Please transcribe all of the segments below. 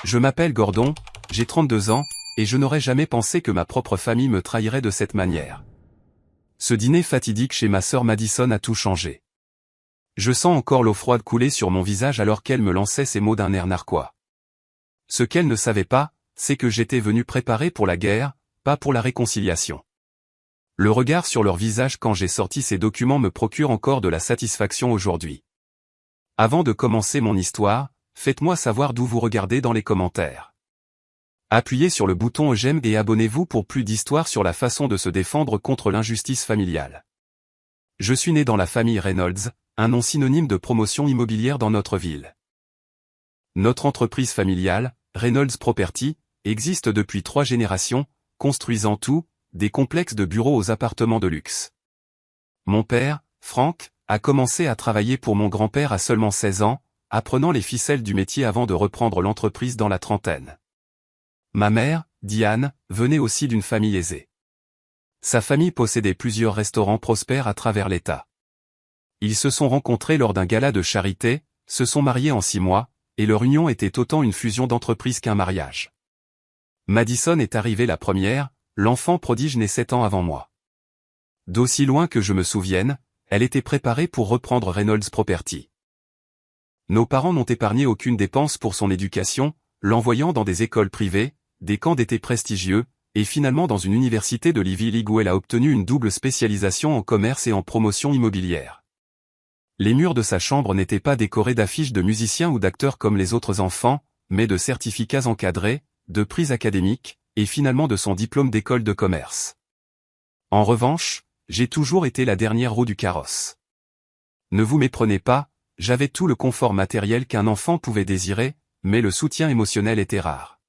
Je m'appelle Gordon, j'ai 32 ans, et je n'aurais jamais pensé que ma propre famille me trahirait de cette manière. Ce dîner fatidique chez ma sœur Madison a tout changé. Je sens encore l'eau froide couler sur mon visage alors qu'elle me lançait ces mots d'un air narquois. Ce qu'elle ne savait pas, c'est que j'étais venu préparer pour la guerre, pas pour la réconciliation. Le regard sur leur visage quand j'ai sorti ces documents me procure encore de la satisfaction aujourd'hui. Avant de commencer mon histoire, faites-moi savoir d'où vous regardez dans les commentaires. Appuyez sur le bouton j'aime et abonnez-vous pour plus d'histoires sur la façon de se défendre contre l'injustice familiale. Je suis né dans la famille Reynolds, un nom synonyme de promotion immobilière dans notre ville. Notre entreprise familiale, Reynolds Property, existe depuis 3 générations, construisant tout, des complexes de bureaux aux appartements de luxe. Mon père, Frank, a commencé à travailler pour mon grand-père à seulement 16 ans, apprenant les ficelles du métier avant de reprendre l'entreprise dans la trentaine. Ma mère, Diane, venait aussi d'une famille aisée. Sa famille possédait plusieurs restaurants prospères à travers l'État. Ils se sont rencontrés lors d'un gala de charité, se sont mariés en 6 mois, et leur union était autant une fusion d'entreprise qu'un mariage. Madison est arrivée la première, l'enfant prodige né 7 ans avant moi. D'aussi loin que je me souvienne, elle était préparée pour reprendre Reynolds Property. Nos parents n'ont épargné aucune dépense pour son éducation, l'envoyant dans des écoles privées, des camps d'été prestigieux, et finalement dans une université de l'Ivy League où elle a obtenu une double spécialisation en commerce et en promotion immobilière. Les murs de sa chambre n'étaient pas décorés d'affiches de musiciens ou d'acteurs comme les autres enfants, mais de certificats encadrés, de prix académiques, et finalement de son diplôme d'école de commerce. En revanche, j'ai toujours été la dernière roue du carrosse. Ne vous méprenez pas, j'avais tout le confort matériel qu'un enfant pouvait désirer, mais le soutien émotionnel était rare.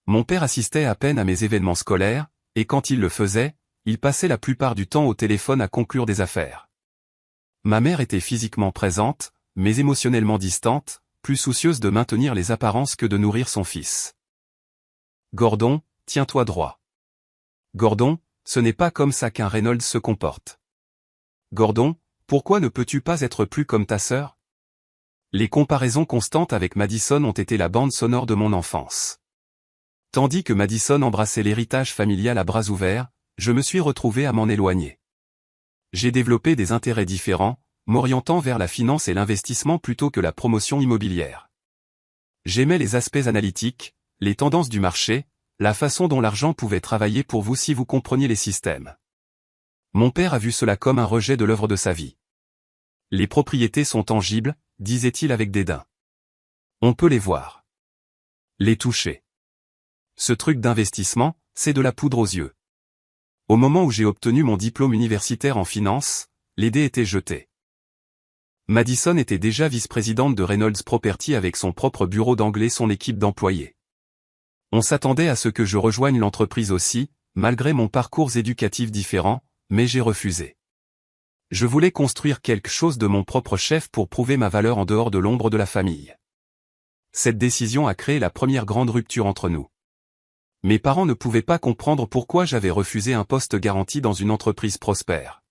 Mon père assistait à peine à mes événements scolaires, et quand il le faisait, il passait la plupart du temps au téléphone à conclure des affaires. Ma mère était physiquement présente, mais émotionnellement distante, plus soucieuse de maintenir les apparences que de nourrir son fils. Gordon, tiens-toi droit. Gordon, ce n'est pas comme ça qu'un Reynolds se comporte. Gordon, pourquoi ne peux-tu pas être plus comme ta sœur? Les comparaisons constantes avec Madison ont été la bande sonore de mon enfance. Tandis que Madison embrassait l'héritage familial à bras ouverts, je me suis retrouvé à m'en éloigner. J'ai développé des intérêts différents, m'orientant vers la finance et l'investissement plutôt que la promotion immobilière. J'aimais les aspects analytiques, les tendances du marché, la façon dont l'argent pouvait travailler pour vous si vous compreniez les systèmes. Mon père a vu cela comme un rejet de l'œuvre de sa vie. Les propriétés sont tangibles, disait-il avec dédain. On peut les voir. Les toucher. Ce truc d'investissement, c'est de la poudre aux yeux. Au moment où j'ai obtenu mon diplôme universitaire en finance, les dés étaient jetés. Madison était déjà vice-présidente de Reynolds Property avec son propre bureau d'anglais, son équipe d'employés. On s'attendait à ce que je rejoigne l'entreprise aussi, malgré mon parcours éducatif différent, mais j'ai refusé. Je voulais construire quelque chose de mon propre chef pour prouver ma valeur en dehors de l'ombre de la famille. Cette décision a créé la première grande rupture entre nous. Mes parents ne pouvaient pas comprendre pourquoi j'avais refusé un poste garanti dans une entreprise prospère.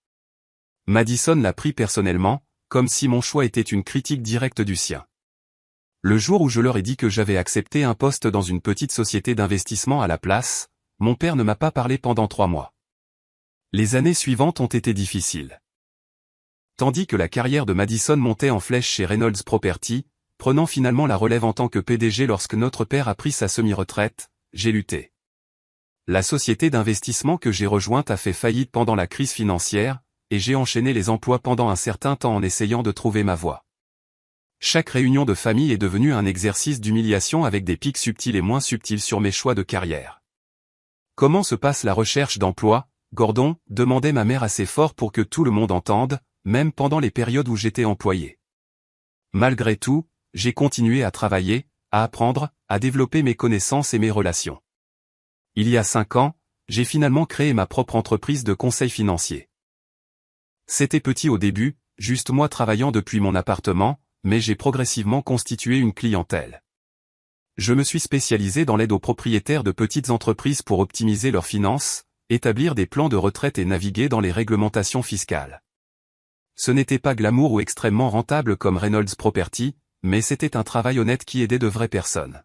Madison l'a pris personnellement, comme si mon choix était une critique directe du sien. Le jour où je leur ai dit que j'avais accepté un poste dans une petite société d'investissement à la place, mon père ne m'a pas parlé pendant 3 mois. Les années suivantes ont été difficiles. Tandis que la carrière de Madison montait en flèche chez Reynolds Property, prenant finalement la relève en tant que PDG lorsque notre père a pris sa semi-retraite, j'ai lutté. La société d'investissement que j'ai rejointe a fait faillite pendant la crise financière, et j'ai enchaîné les emplois pendant un certain temps en essayant de trouver ma voie. Chaque réunion de famille est devenue un exercice d'humiliation avec des pics subtils et moins subtils sur mes choix de carrière. Comment se passe la recherche d'emploi, Gordon, demandait ma mère assez fort pour que tout le monde entende, même pendant les périodes où j'étais employé. Malgré tout, j'ai continué à travailler, à apprendre, à développer mes connaissances et mes relations. Il y a 5 ans, j'ai finalement créé ma propre entreprise de conseil financier. C'était petit au début, juste moi travaillant depuis mon appartement, mais j'ai progressivement constitué une clientèle. Je me suis spécialisé dans l'aide aux propriétaires de petites entreprises pour optimiser leurs finances, établir des plans de retraite et naviguer dans les réglementations fiscales. Ce n'était pas glamour ou extrêmement rentable comme Reynolds Property, mais c'était un travail honnête qui aidait de vraies personnes.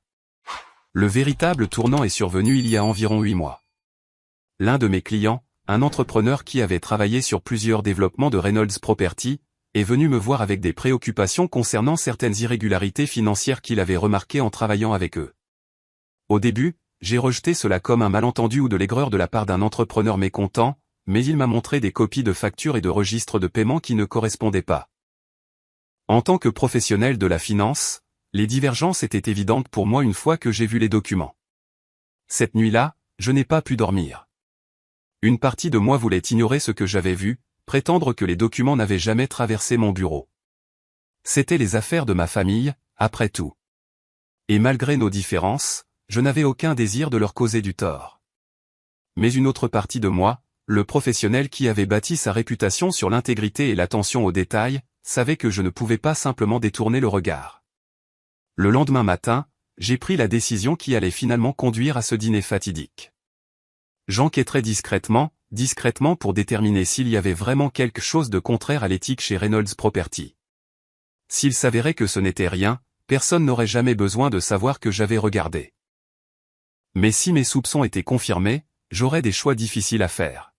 Le véritable tournant est survenu il y a environ 8 mois. L'un de mes clients, un entrepreneur qui avait travaillé sur plusieurs développements de Reynolds Property, est venu me voir avec des préoccupations concernant certaines irrégularités financières qu'il avait remarquées en travaillant avec eux. Au début, j'ai rejeté cela comme un malentendu ou de l'aigreur de la part d'un entrepreneur mécontent, mais il m'a montré des copies de factures et de registres de paiement qui ne correspondaient pas. En tant que professionnel de la finance, les divergences étaient évidentes pour moi une fois que j'ai vu les documents. Cette nuit-là, je n'ai pas pu dormir. Une partie de moi voulait ignorer ce que j'avais vu, prétendre que les documents n'avaient jamais traversé mon bureau. C'étaient les affaires de ma famille, après tout. Et malgré nos différences, je n'avais aucun désir de leur causer du tort. Mais une autre partie de moi, le professionnel qui avait bâti sa réputation sur l'intégrité et l'attention aux détails, savait que je ne pouvais pas simplement détourner le regard. Le lendemain matin, j'ai pris la décision qui allait finalement conduire à ce dîner fatidique. J'enquêterai discrètement pour déterminer s'il y avait vraiment quelque chose de contraire à l'éthique chez Reynolds Property. S'il s'avérait que ce n'était rien, personne n'aurait jamais besoin de savoir que j'avais regardé. Mais si mes soupçons étaient confirmés, j'aurais des choix difficiles à faire.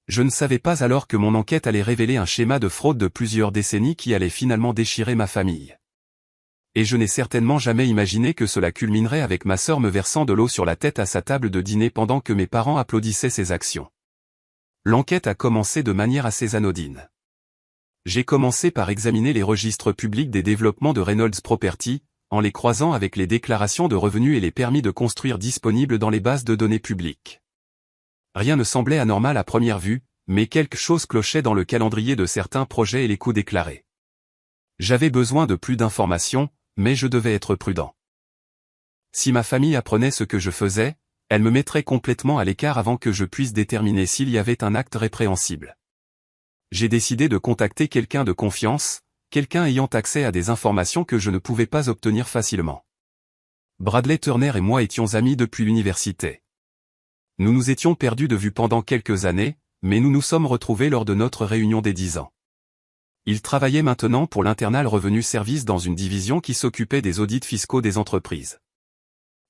Je ne savais pas alors que mon enquête allait révéler un schéma de fraude de plusieurs décennies qui allait finalement déchirer ma famille. Et je n'ai certainement jamais imaginé que cela culminerait avec ma sœur me versant de l'eau sur la tête à sa table de dîner pendant que mes parents applaudissaient ses actions. L'enquête a commencé de manière assez anodine. J'ai commencé par examiner les registres publics des développements de Reynolds Property, en les croisant avec les déclarations de revenus et les permis de construire disponibles dans les bases de données publiques. Rien ne semblait anormal à première vue, mais quelque chose clochait dans le calendrier de certains projets et les coûts déclarés. J'avais besoin de plus d'informations, mais je devais être prudent. Si ma famille apprenait ce que je faisais, elle me mettrait complètement à l'écart avant que je puisse déterminer s'il y avait un acte répréhensible. J'ai décidé de contacter quelqu'un de confiance, quelqu'un ayant accès à des informations que je ne pouvais pas obtenir facilement. Bradley Turner et moi étions amis depuis l'université. Nous nous étions perdus de vue pendant quelques années, mais nous nous sommes retrouvés lors de notre réunion des 10 ans. Il travaillait maintenant pour l'Internal Revenue Service dans une division qui s'occupait des audits fiscaux des entreprises.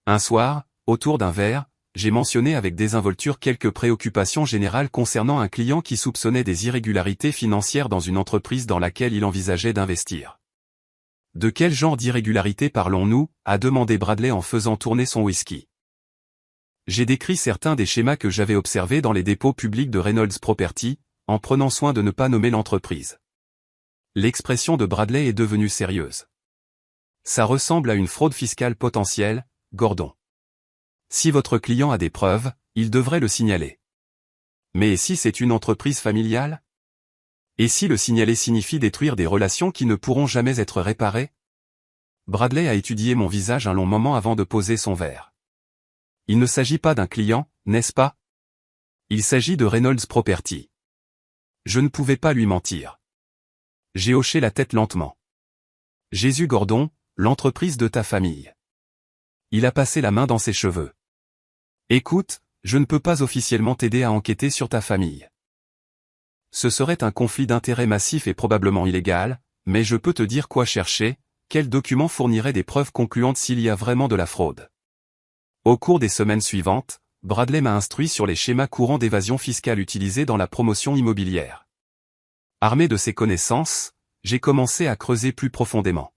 Un soir, autour d'un verre, j'ai mentionné avec désinvolture quelques préoccupations générales concernant un client qui soupçonnait des irrégularités financières dans une entreprise dans laquelle il envisageait d'investir. « De quel genre d'irrégularités parlons-nous » a demandé Bradley en faisant tourner son whisky. J'ai décrit certains des schémas que j'avais observés dans les dépôts publics de Reynolds Property, en prenant soin de ne pas nommer l'entreprise. L'expression de Bradley est devenue sérieuse. Ça ressemble à une fraude fiscale potentielle, Gordon. Si votre client a des preuves, il devrait le signaler. Mais et si c'est une entreprise familiale? Et si le signaler signifie détruire des relations qui ne pourront jamais être réparées? Bradley a étudié mon visage un long moment avant de poser son verre. Il ne s'agit pas d'un client, n'est-ce pas? Il s'agit de Reynolds Property. Je ne pouvais pas lui mentir. J'ai hoché la tête lentement. Jésus Gordon, l'entreprise de ta famille. Il a passé la main dans ses cheveux. Écoute, je ne peux pas officiellement t'aider à enquêter sur ta famille. Ce serait un conflit d'intérêts massif et probablement illégal, mais je peux te dire quoi chercher, quels documents fourniraient des preuves concluantes s'il y a vraiment de la fraude. Au cours des semaines suivantes, Bradley m'a instruit sur les schémas courants d'évasion fiscale utilisés dans la promotion immobilière. Armé de ces connaissances, j'ai commencé à creuser plus profondément.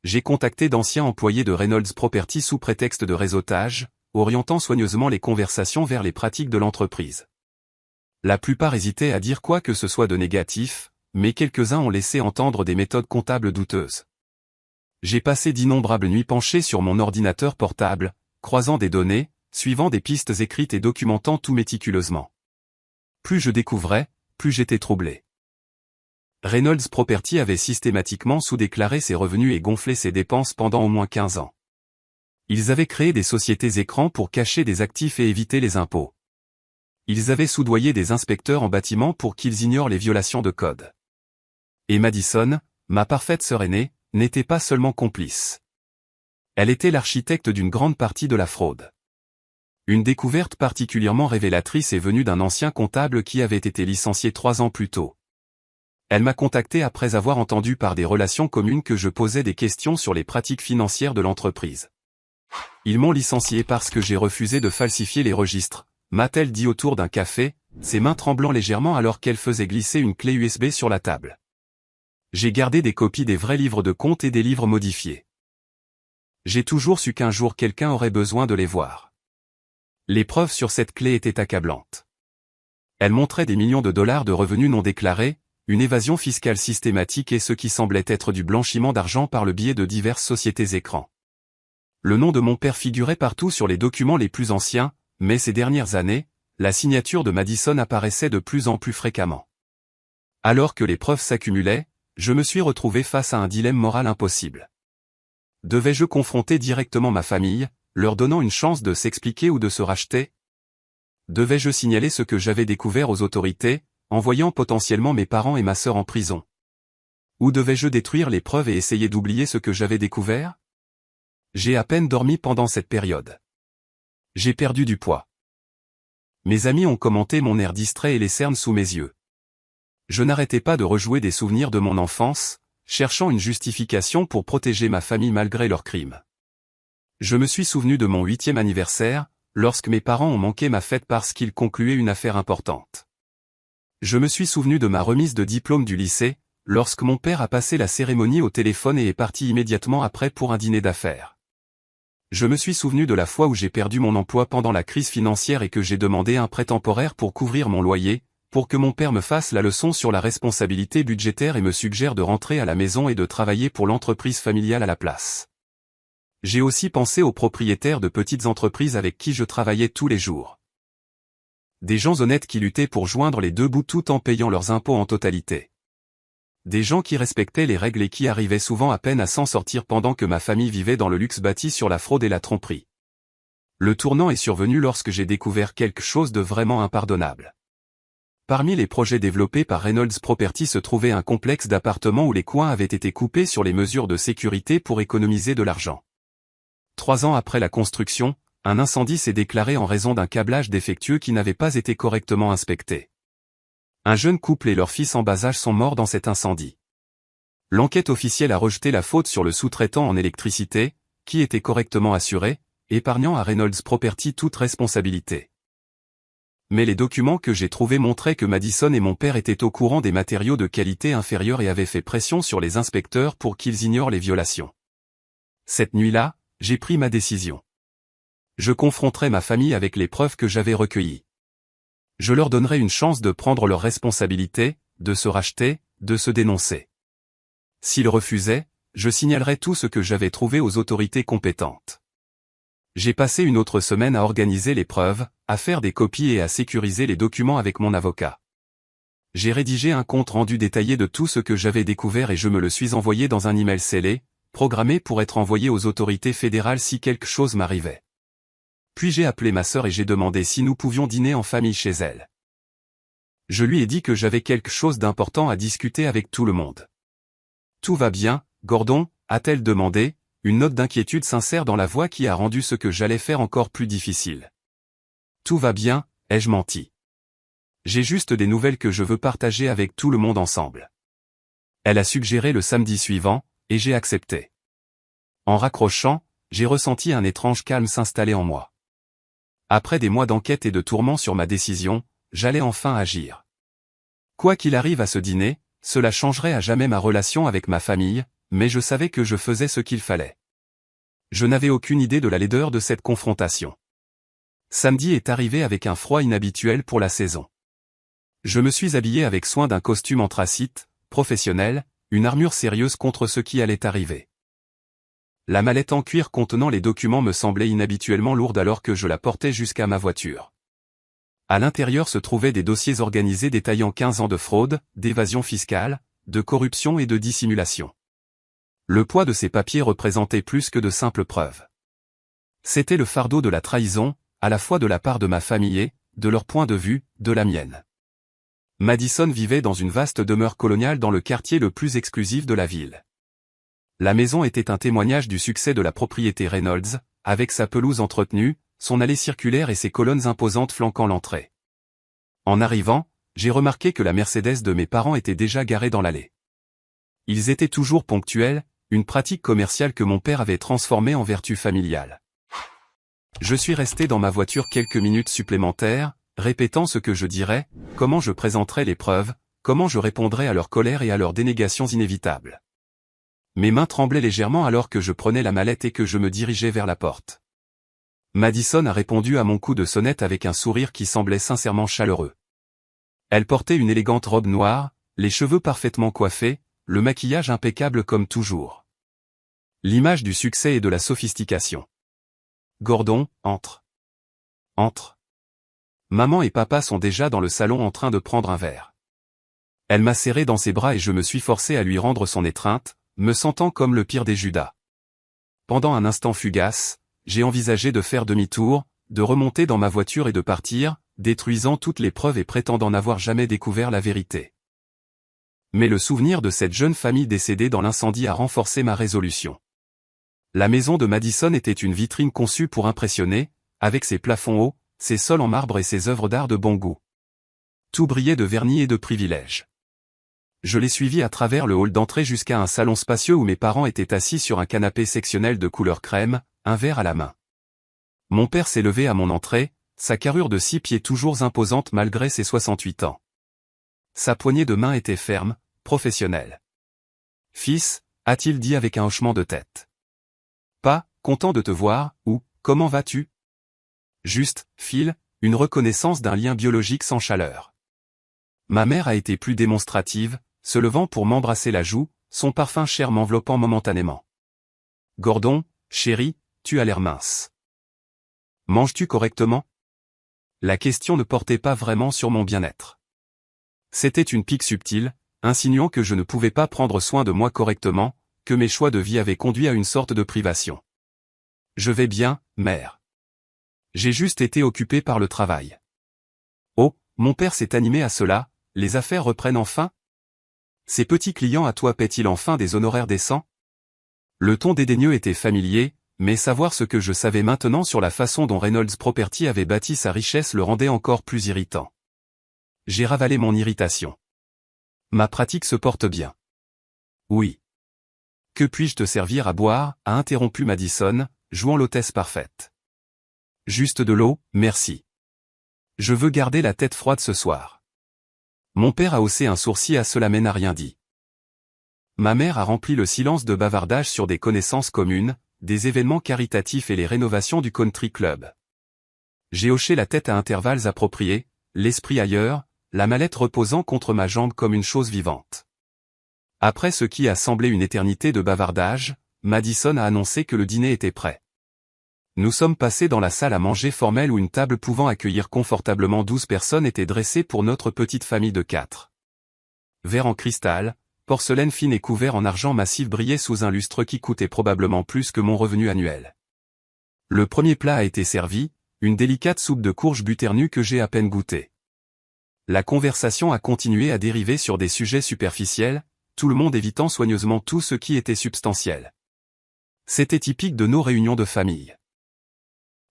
J'ai contacté d'anciens employés de Reynolds Property sous prétexte de réseautage, orientant soigneusement les conversations vers les pratiques de l'entreprise. La plupart hésitaient à dire quoi que ce soit de négatif, mais quelques-uns ont laissé entendre des méthodes comptables douteuses. J'ai passé d'innombrables nuits penché sur mon ordinateur portable, croisant des données, suivant des pistes écrites et documentant tout méticuleusement. Plus je découvrais, plus j'étais troublé. Reynolds Property avait systématiquement sous-déclaré ses revenus et gonflé ses dépenses pendant au moins 15 ans. Ils avaient créé des sociétés écrans pour cacher des actifs et éviter les impôts. Ils avaient soudoyé des inspecteurs en bâtiment pour qu'ils ignorent les violations de code. Et Madison, ma parfaite sœur aînée, n'était pas seulement complice. Elle était l'architecte d'une grande partie de la fraude. Une découverte particulièrement révélatrice est venue d'un ancien comptable qui avait été licencié 3 ans plus tôt. Elle m'a contacté après avoir entendu par des relations communes que je posais des questions sur les pratiques financières de l'entreprise. Ils m'ont licencié parce que j'ai refusé de falsifier les registres, m'a-t-elle dit autour d'un café, ses mains tremblant légèrement alors qu'elle faisait glisser une clé USB sur la table. J'ai gardé des copies des vrais livres de comptes et des livres modifiés. J'ai toujours su qu'un jour quelqu'un aurait besoin de les voir. Les preuves sur cette clé étaient accablantes. Elle montrait des millions de dollars de revenus non déclarés, une évasion fiscale systématique et ce qui semblait être du blanchiment d'argent par le biais de diverses sociétés écrans. Le nom de mon père figurait partout sur les documents les plus anciens, mais ces dernières années, la signature de Madison apparaissait de plus en plus fréquemment. Alors que les preuves s'accumulaient, je me suis retrouvé face à un dilemme moral impossible. Devais-je confronter directement ma famille, leur donnant une chance de s'expliquer ou de se racheter? Devais-je signaler ce que j'avais découvert aux autorités, envoyant potentiellement mes parents et ma sœur en prison? Ou devais-je détruire les preuves et essayer d'oublier ce que j'avais découvert? J'ai à peine dormi pendant cette période. J'ai perdu du poids. Mes amis ont commenté mon air distrait et les cernes sous mes yeux. Je n'arrêtais pas de rejouer des souvenirs de mon enfance, cherchant une justification pour protéger ma famille malgré leurs crimes. Je me suis souvenu de mon 8e anniversaire, lorsque mes parents ont manqué ma fête parce qu'ils concluaient une affaire importante. Je me suis souvenu de ma remise de diplôme du lycée, lorsque mon père a passé la cérémonie au téléphone et est parti immédiatement après pour un dîner d'affaires. Je me suis souvenu de la fois où j'ai perdu mon emploi pendant la crise financière et que j'ai demandé un prêt temporaire pour couvrir mon loyer, pour que mon père me fasse la leçon sur la responsabilité budgétaire et me suggère de rentrer à la maison et de travailler pour l'entreprise familiale à la place. J'ai aussi pensé aux propriétaires de petites entreprises avec qui je travaillais tous les jours. Des gens honnêtes qui luttaient pour joindre les deux bouts tout en payant leurs impôts en totalité. Des gens qui respectaient les règles et qui arrivaient souvent à peine à s'en sortir pendant que ma famille vivait dans le luxe bâti sur la fraude et la tromperie. Le tournant est survenu lorsque j'ai découvert quelque chose de vraiment impardonnable. Parmi les projets développés par Reynolds Property se trouvait un complexe d'appartements où les coins avaient été coupés sur les mesures de sécurité pour économiser de l'argent. 3 ans après la construction, un incendie s'est déclaré en raison d'un câblage défectueux qui n'avait pas été correctement inspecté. Un jeune couple et leur fils en bas âge sont morts dans cet incendie. L'enquête officielle a rejeté la faute sur le sous-traitant en électricité, qui était correctement assuré, épargnant à Reynolds Property toute responsabilité. Mais les documents que j'ai trouvés montraient que Madison et mon père étaient au courant des matériaux de qualité inférieure et avaient fait pression sur les inspecteurs pour qu'ils ignorent les violations. Cette nuit-là, j'ai pris ma décision. Je confronterai ma famille avec les preuves que j'avais recueillies. Je leur donnerai une chance de prendre leurs responsabilités, de se racheter, de se dénoncer. S'ils refusaient, je signalerai tout ce que j'avais trouvé aux autorités compétentes. J'ai passé une autre semaine à organiser les preuves, à faire des copies et à sécuriser les documents avec mon avocat. J'ai rédigé un compte rendu détaillé de tout ce que j'avais découvert et je me le suis envoyé dans un email scellé, programmé pour être envoyé aux autorités fédérales si quelque chose m'arrivait. Puis j'ai appelé ma sœur et j'ai demandé si nous pouvions dîner en famille chez elle. Je lui ai dit que j'avais quelque chose d'important à discuter avec tout le monde. « Tout va bien, Gordon ?» a-t-elle demandé, une note d'inquiétude sincère dans la voix qui a rendu ce que j'allais faire encore plus difficile. « Tout va bien », ai-je menti. J'ai juste des nouvelles que je veux partager avec tout le monde ensemble. Elle a suggéré le samedi suivant, et j'ai accepté. En raccrochant, j'ai ressenti un étrange calme s'installer en moi. Après des mois d'enquête et de tourments sur ma décision, j'allais enfin agir. Quoi qu'il arrive à ce dîner, cela changerait à jamais ma relation avec ma famille, mais je savais que je faisais ce qu'il fallait. Je n'avais aucune idée de la laideur de cette confrontation. Samedi est arrivé avec un froid inhabituel pour la saison. Je me suis habillé avec soin d'un costume anthracite, professionnel, une armure sérieuse contre ce qui allait arriver. La mallette en cuir contenant les documents me semblait inhabituellement lourde alors que je la portais jusqu'à ma voiture. À l'intérieur se trouvaient des dossiers organisés détaillant 15 ans de fraude, d'évasion fiscale, de corruption et de dissimulation. Le poids de ces papiers représentait plus que de simples preuves. C'était le fardeau de la trahison, à la fois de la part de ma famille et, de leur point de vue, de la mienne. Madison vivait dans une vaste demeure coloniale dans le quartier le plus exclusif de la ville. La maison était un témoignage du succès de la propriété Reynolds, avec sa pelouse entretenue, son allée circulaire et ses colonnes imposantes flanquant l'entrée. En arrivant, j'ai remarqué que la Mercedes de mes parents était déjà garée dans l'allée. Ils étaient toujours ponctuels, une pratique commerciale que mon père avait transformée en vertu familiale. Je suis resté dans ma voiture quelques minutes supplémentaires, répétant ce que je dirais, comment je présenterais les preuves, comment je répondrais à leur colère et à leurs dénégations inévitables. Mes mains tremblaient légèrement alors que je prenais la mallette et que je me dirigeais vers la porte. Madison a répondu à mon coup de sonnette avec un sourire qui semblait sincèrement chaleureux. Elle portait une élégante robe noire, les cheveux parfaitement coiffés, le maquillage impeccable comme toujours. L'image du succès et de la sophistication. Gordon, entre. Entre. Maman et papa sont déjà dans le salon en train de prendre un verre. Elle m'a serré dans ses bras et je me suis forcé à lui rendre son étreinte, me sentant comme le pire des Judas. Pendant un instant fugace, j'ai envisagé de faire demi-tour, de remonter dans ma voiture et de partir, détruisant toutes les preuves et prétendant n'avoir jamais découvert la vérité. Mais le souvenir de cette jeune famille décédée dans l'incendie a renforcé ma résolution. La maison de Madison était une vitrine conçue pour impressionner, avec ses plafonds hauts, ses sols en marbre et ses œuvres d'art de bon goût. Tout brillait de vernis et de privilèges. Je l'ai suivi à travers le hall d'entrée jusqu'à un salon spacieux où mes parents étaient assis sur un canapé sectionnel de couleur crème, un verre à la main. Mon père s'est levé à mon entrée, sa carrure de 6 pieds toujours imposante malgré ses 68 ans. Sa poignée de main était ferme, professionnelle. « Fils », a-t-il dit avec un hochement de tête. « Pas, content de te voir, ou, comment vas-tu » Juste, Phil, une reconnaissance d'un lien biologique sans chaleur. Ma mère a été plus démonstrative, se levant pour m'embrasser la joue, son parfum cher m'enveloppant momentanément. « Gordon, chéri, tu as l'air mince. Manges-tu correctement » La question ne portait pas vraiment sur mon bien-être. C'était une pique subtile, insinuant que je ne pouvais pas prendre soin de moi correctement, que mes choix de vie avaient conduit à une sorte de privation. « Je vais bien, mère. J'ai juste été occupé par le travail. » Oh, mon père s'est animé à cela, les affaires reprennent enfin ? Ces petits clients à toi paient-ils enfin des honoraires décents ? Le ton dédaigneux était familier, mais savoir ce que je savais maintenant sur la façon dont Reynolds Property avait bâti sa richesse le rendait encore plus irritant. J'ai ravalé mon irritation. Ma pratique se porte bien. Oui. Que puis-je te servir à boire, a interrompu Madison, jouant l'hôtesse parfaite. Juste de l'eau, merci. Je veux garder la tête froide ce soir. Mon père a haussé un sourcil à cela mais n'a rien dit. Ma mère a rempli le silence de bavardage sur des connaissances communes, des événements caritatifs et les rénovations du country club. J'ai hoché la tête à intervalles appropriés, l'esprit ailleurs, la mallette reposant contre ma jambe comme une chose vivante. Après ce qui a semblé une éternité de bavardage, Madison a annoncé que le dîner était prêt. Nous sommes passés dans la salle à manger formelle où une table pouvant accueillir confortablement 12 personnes était dressée pour notre petite famille de 4. Verre en cristal, porcelaine fine et couvert en argent massif brillaient sous un lustre qui coûtait probablement plus que mon revenu annuel. Le premier plat a été servi, une délicate soupe de courge butternue que j'ai à peine goûtée. La conversation a continué à dériver sur des sujets superficiels, tout le monde évitant soigneusement tout ce qui était substantiel. C'était typique de nos réunions de famille.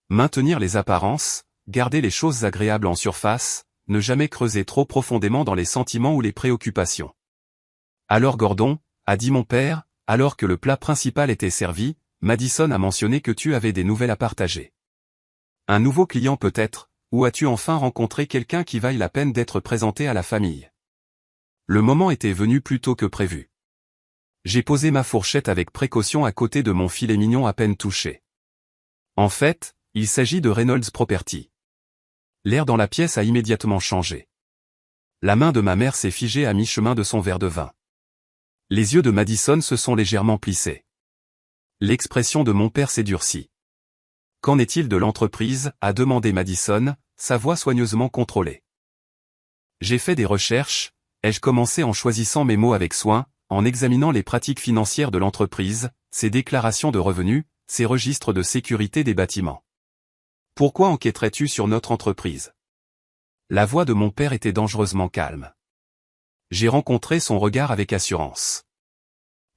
Maintenir les apparences, garder les choses agréables en surface, ne jamais creuser trop profondément dans les sentiments ou les préoccupations. Alors Gordon, a dit mon père, alors que le plat principal était servi, Madison a mentionné que tu avais des nouvelles à partager. Un nouveau client peut-être, ou as-tu enfin rencontré quelqu'un qui vaille la peine d'être présenté à la famille? Le moment était venu plus tôt que prévu. J'ai posé ma fourchette avec précaution à côté de mon filet mignon à peine touché. En fait, il s'agit de Reynolds Property. L'air dans la pièce a immédiatement changé. La main de ma mère s'est figée à mi-chemin de son verre de vin. Les yeux de Madison se sont légèrement plissés. L'expression de mon père s'est durcie. Qu'en est-il de l'entreprise, a demandé Madison, sa voix soigneusement contrôlée. J'ai fait des recherches, ai-je commencé en choisissant mes mots avec soin, en examinant les pratiques financières de l'entreprise, ses déclarations de revenus, ses registres de sécurité des bâtiments. Pourquoi enquêterais-tu sur notre entreprise? La voix de mon père était dangereusement calme. J'ai rencontré son regard avec assurance.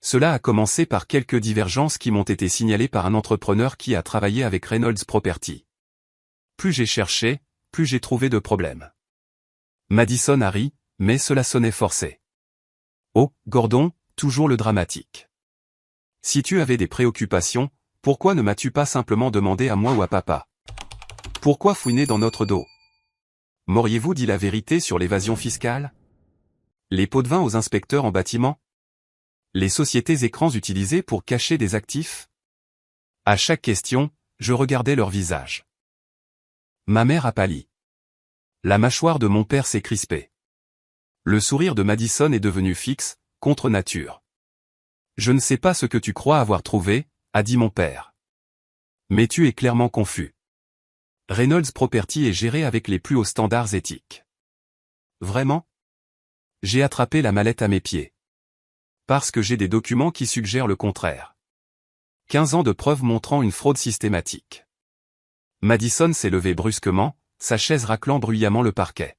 Cela a commencé par quelques divergences qui m'ont été signalées par un entrepreneur qui a travaillé avec Reynolds Property. Plus j'ai cherché, plus j'ai trouvé de problèmes. Madison a ri, mais cela sonnait forcé. Oh, Gordon, toujours le dramatique. Si tu avais des préoccupations, pourquoi ne m'as-tu pas simplement demandé à moi ou à papa? Pourquoi fouiner dans notre dos? M'auriez-vous dit la vérité sur l'évasion fiscale? Les pots de vin aux inspecteurs en bâtiment? Les sociétés écrans utilisées pour cacher des actifs? À chaque question, je regardais leur visage. Ma mère a pâli. La mâchoire de mon père s'est crispée. Le sourire de Madison est devenu fixe, contre nature. Je ne sais pas ce que tu crois avoir trouvé, a dit mon père. Mais tu es clairement confus. Reynolds Property est géré avec les plus hauts standards éthiques. Vraiment? J'ai attrapé la mallette à mes pieds. Parce que j'ai des documents qui suggèrent le contraire. 15 ans de preuves montrant une fraude systématique. Madison s'est levé brusquement, sa chaise raclant bruyamment le parquet.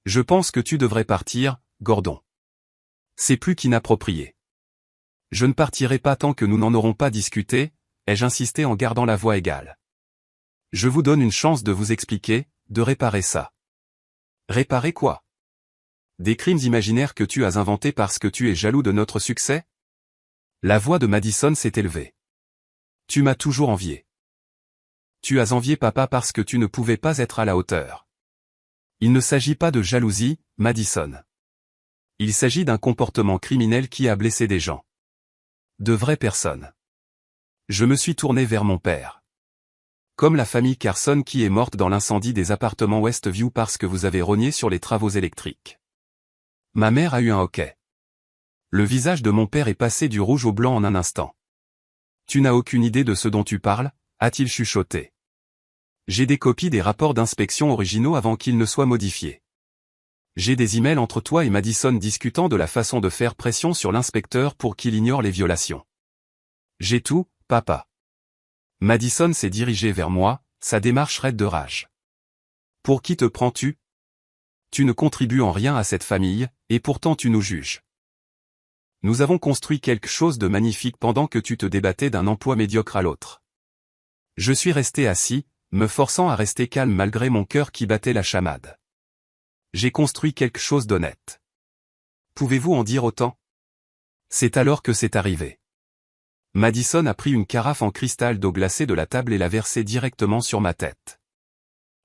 Je pense que tu devrais partir, Gordon. C'est plus qu'inapproprié. Je ne partirai pas tant que nous n'en aurons pas discuté, ai-je insisté en gardant la voix égale. Je vous donne une chance de vous expliquer, de réparer ça. Réparer quoi? Des crimes imaginaires que tu as inventés parce que tu es jaloux de notre succès? La voix de Madison s'est élevée. Tu m'as toujours envié. Tu as envié papa parce que tu ne pouvais pas être à la hauteur. Il ne s'agit pas de jalousie, Madison. Il s'agit d'un comportement criminel qui a blessé des gens. De vraies personnes. Je me suis tourné vers mon père. Comme la famille Carson qui est morte dans l'incendie des appartements Westview parce que vous avez rogné sur les travaux électriques. Ma mère a eu un hoquet. Le visage de mon père est passé du rouge au blanc en un instant. Tu n'as aucune idée de ce dont tu parles, a-t-il chuchoté. J'ai des copies des rapports d'inspection originaux avant qu'ils ne soient modifiés. J'ai des emails entre toi et Madison discutant de la façon de faire pression sur l'inspecteur pour qu'il ignore les violations. J'ai tout, papa. Madison s'est dirigé vers moi, sa démarche raide de rage. Pour qui te prends-tu? Tu ne contribues en rien à cette famille, et pourtant tu nous juges. Nous avons construit quelque chose de magnifique pendant que tu te débattais d'un emploi médiocre à l'autre. Je suis resté assis, me forçant à rester calme malgré mon cœur qui battait la chamade. J'ai construit quelque chose d'honnête. Pouvez-vous en dire autant? C'est alors que c'est arrivé. Madison a pris une carafe en cristal d'eau glacée de la table et l'a versée directement sur ma tête.